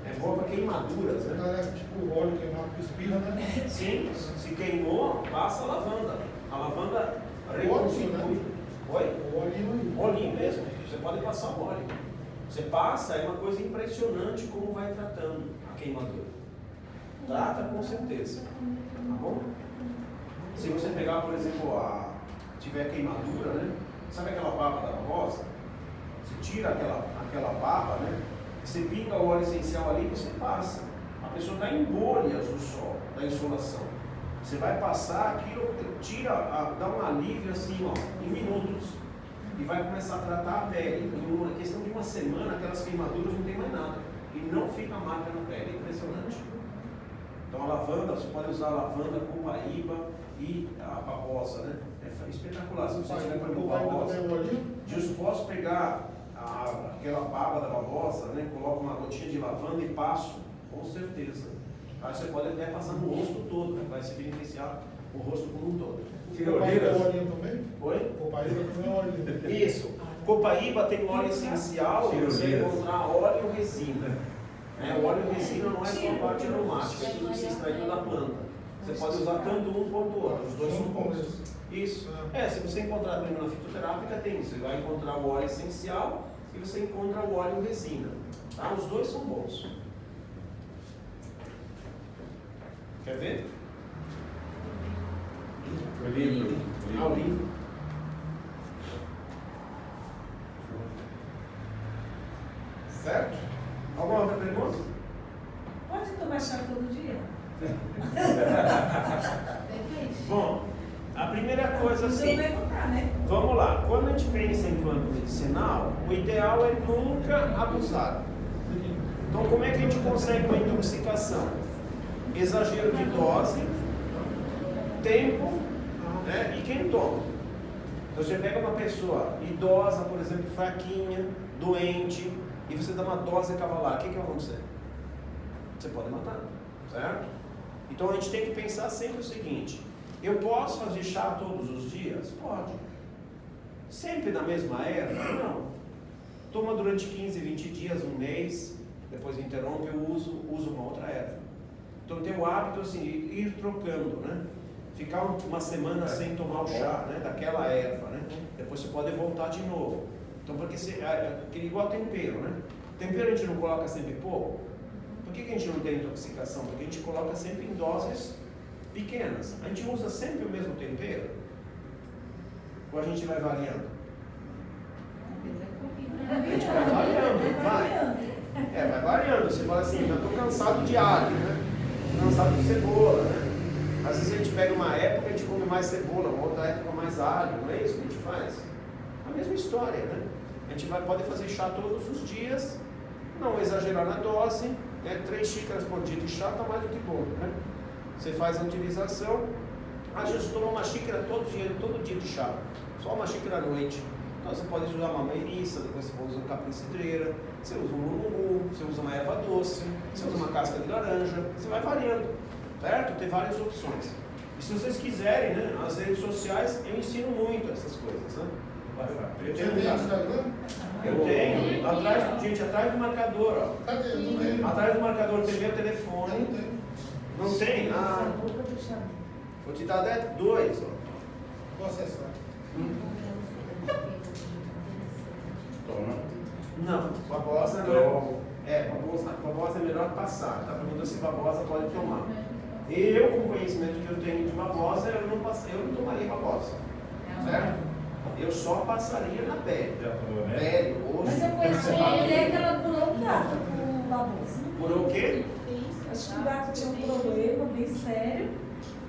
É bom para queimaduras, né? Tipo o óleo queimado que espirra, né? Sim, se queimou, passa a lavanda. A lavanda reconstitui. Né? Oi? O olhinho aí. Olhinho mesmo, você pode passar o óleo. Você passa, é uma coisa impressionante como vai tratando a queimadura. Trata com certeza. Tá bom? Se você pegar, por exemplo, tiver queimadura, né? Sabe aquela baba da babosa? Você tira aquela baba, né? Você pinga o óleo essencial ali e você passa. A pessoa está em bolhas do sol, da insolação. Você vai passar aquilo, dá um alívio assim, ó, em minutos. E vai começar a tratar a pele. Em uma questão de uma semana, aquelas queimaduras não tem mais nada. E não fica marca na pele. É impressionante. Então a lavanda, você pode usar a lavanda, copaíba e a babosa, né? É espetacular. Se você tiver para babosa, eu posso pegar aquela baba da babosa, né? Coloco uma gotinha de lavanda e passo, com certeza. Aí você pode até passar no rosto todo, né? Vai se beneficiar o rosto como um todo. Copaíba é óleo também? Oi? Copaíba também é óleo. Isso. Copaíba tem óleo essencial, você vai encontrar óleo e resina. O óleo e resina não é só a parte aromática, é tudo que se extraiu da planta. Você pode usar tanto um quanto o outro, os dois são bons. Isso. Se você encontrar também na fitoterápica, tem. Você vai encontrar o óleo essencial e você encontra o óleo e resina. Tá? Os dois são bons. Quer ver? O livro. O livro. Certo? Alguma outra pergunta? Pode tomar chá todo dia? Bom, a primeira coisa assim, Perguntar, né? vamos lá, quando a gente pensa em planta medicinal, o ideal é nunca abusar. Então como é que a gente consegue uma intoxicação? Exagero de dose, tempo, né? E quem toma. Então você pega uma pessoa idosa, por exemplo, fraquinha, doente, e você dá uma dose cavalar, o que vai acontecer? Você pode matar, certo? Então a gente tem que pensar sempre o seguinte: eu posso fazer chá todos os dias? Pode. Sempre na mesma erva? Não. Toma durante 15, 20 dias, um mês, depois interrompe, eu uso uma outra erva. Então tem o hábito assim, de ir trocando, né? Ficar uma semana sem tomar o chá, né? Daquela erva, né? Depois você pode voltar de novo. Então porque igual tempero, né? Tempero a gente não coloca sempre pouco. Por que a gente não tem intoxicação? Porque a gente coloca sempre em doses pequenas. A gente usa sempre o mesmo tempero? Ou a gente vai variando? A gente vai variando, vai. Vai variando. Você fala assim, eu estou cansado de alho, né? Cansado de cebola, né? Às vezes a gente pega uma época e a gente come mais cebola, uma outra época mais alho. Não é isso que a gente faz? A mesma história, né? A gente pode fazer chá todos os dias, não exagerar na dose, né? 3 xícaras por dia de chá está mais do que bom, né? Você faz a utilização, às vezes toma uma xícara todo dia de chá, só uma xícara à noite. Então você pode usar uma melissa, depois você pode usar uma capim-cidreira, você usa um mulungu, você usa uma erva doce, você usa uma casca de laranja, você vai variando, certo? Tem várias opções. E se vocês quiserem, né, nas redes sociais eu ensino muito essas coisas, né? Eu tenho, atrás do marcador, ó. Cadê? Não tem. Atrás do marcador tem meu telefone. Não tem. Não tem? Vou te dar 2, ó. Vou acessar. Toma. Não, babosa não. Babosa é melhor passar. Tá perguntando se babosa pode tomar. Eu, com o conhecimento que eu tenho de babosa, eu não tomaria babosa. Certo? Eu só passaria na pele. Já tomou, né? Pele, rosto. Mas eu conheci uma mulher que ela curou um gato com babosa. Curou o quê? Acho que o gato tinha um problema bem sério.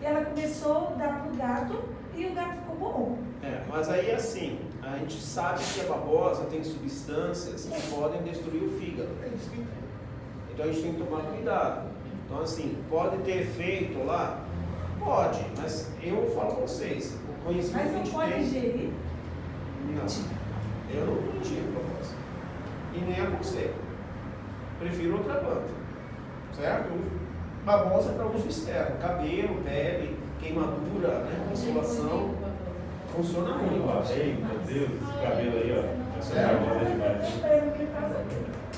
E ela começou a dar pro gato e o gato ficou bom. Mas aí assim, a gente sabe que a babosa tem substâncias que podem destruir o fígado. Então a gente tem que tomar cuidado. Então assim, pode ter efeito lá? Pode, mas eu falo com vocês, o conhecimento Mas que a não gente pode tem... ingerir? Não, eu não ingiro babosa. E nem aconselho. Prefiro outra planta. Certo? Babosa para uso externo, cabelo, pele, queimadura, né? Insolação. Funciona muito. Eita, Deus, esse cabelo aí, ó. Essa Certo. babosa é demais.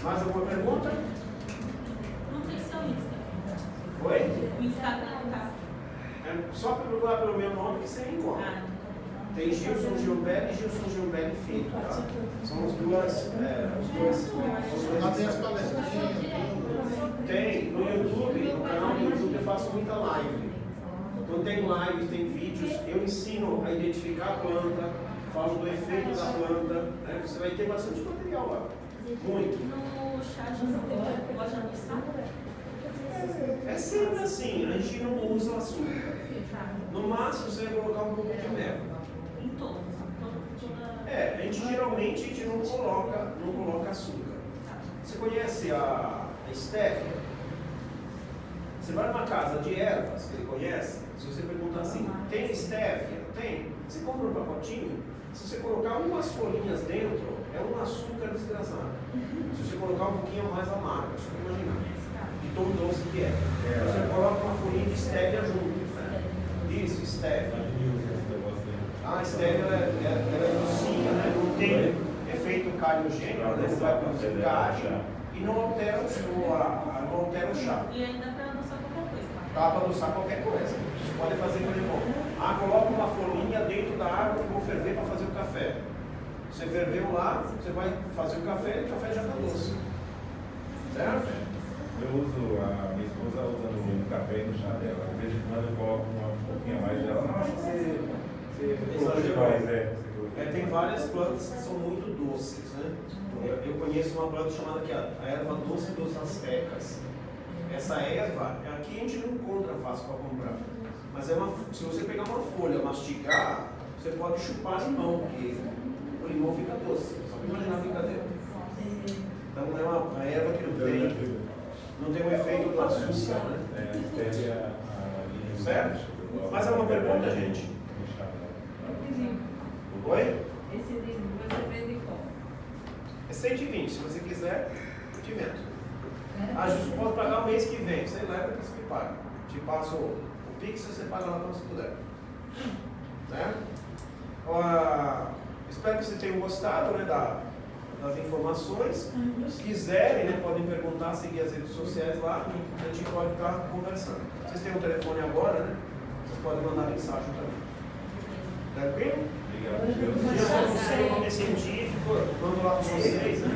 Mais alguma pergunta? Não tem seu Insta. Oi? O Instagram, tá? É só procurar pelo meu nome que você encontra. Ah, Tem Gilson Gilberto e Gilson Gilberto Filho, tá? São os dois. Lá tem as palestrinhas. Tem no YouTube, no canal do YouTube muita live. Quando tem live, tem vídeos, eu ensino a identificar a planta, falo do efeito da planta, né? Você vai ter bastante material lá. Muito. No chá de açúcar, pode adoçar? É sempre assim, a gente não usa açúcar. No máximo você vai colocar um pouco de mel. Em todos. Toda... A gente geralmente não coloca açúcar. Você conhece a Stevia? Você vai numa casa de ervas que ele conhece, se você perguntar assim, tem Stevia? Tem? Você compra um pacotinho, se você colocar umas folhinhas dentro, é um açúcar desgraçado. Se você colocar um pouquinho mais amargo, só que imaginar. De tão doce que é. Você coloca uma folhinha de Stevia junto. Né? Isso, Stevia. A Stevia ela é docinha, né? Não tem efeito cariogênico, né? Não vai produzir cário e não altera o chá. E ainda para adoçar qualquer coisa. Dá para adoçar qualquer coisa. Você pode fazer com limão. Coloca uma folhinha dentro da água que vou ferver para fazer o café. Você ferveu lá, você vai fazer o café já está doce. Certo? Eu uso, a minha esposa usa no café e no chá dela. De vez em quando eu coloco um pouquinho a mais dela. Não, acho que você exagerou. Mais, Tem várias plantas que são muito doces, né? Eu conheço uma planta chamada que a erva doce dos astecas. Essa erva, aqui a gente não encontra fácil para comprar. Mas se você pegar uma folha, mastigar, você pode chupar limão, porque o limão fica doce. Só que imaginar a brincadeira. Então é uma erva que não tem o efeito do açúcar, né? Certo? Mas é uma pergunta, gente. Oi? Esse livro você vende como? É 120, se você quiser, eu te vendo. Justo, pode pagar o mês que vem, você leva que você me paga. Te passo o Pix, você paga lá quando você puder. Né? Espero que vocês tenham gostado, né, das informações. Se quiserem, né, podem perguntar, seguir as redes sociais lá, a gente pode estar conversando. Vocês têm um telefone agora, né? Vocês podem mandar mensagem também. Tranquilo? Obrigado. Se o nome científico, mando lá para vocês, né?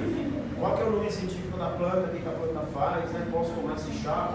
Qual que é o nome científico da planta, o que a planta faz, né? Posso tomar esse chá?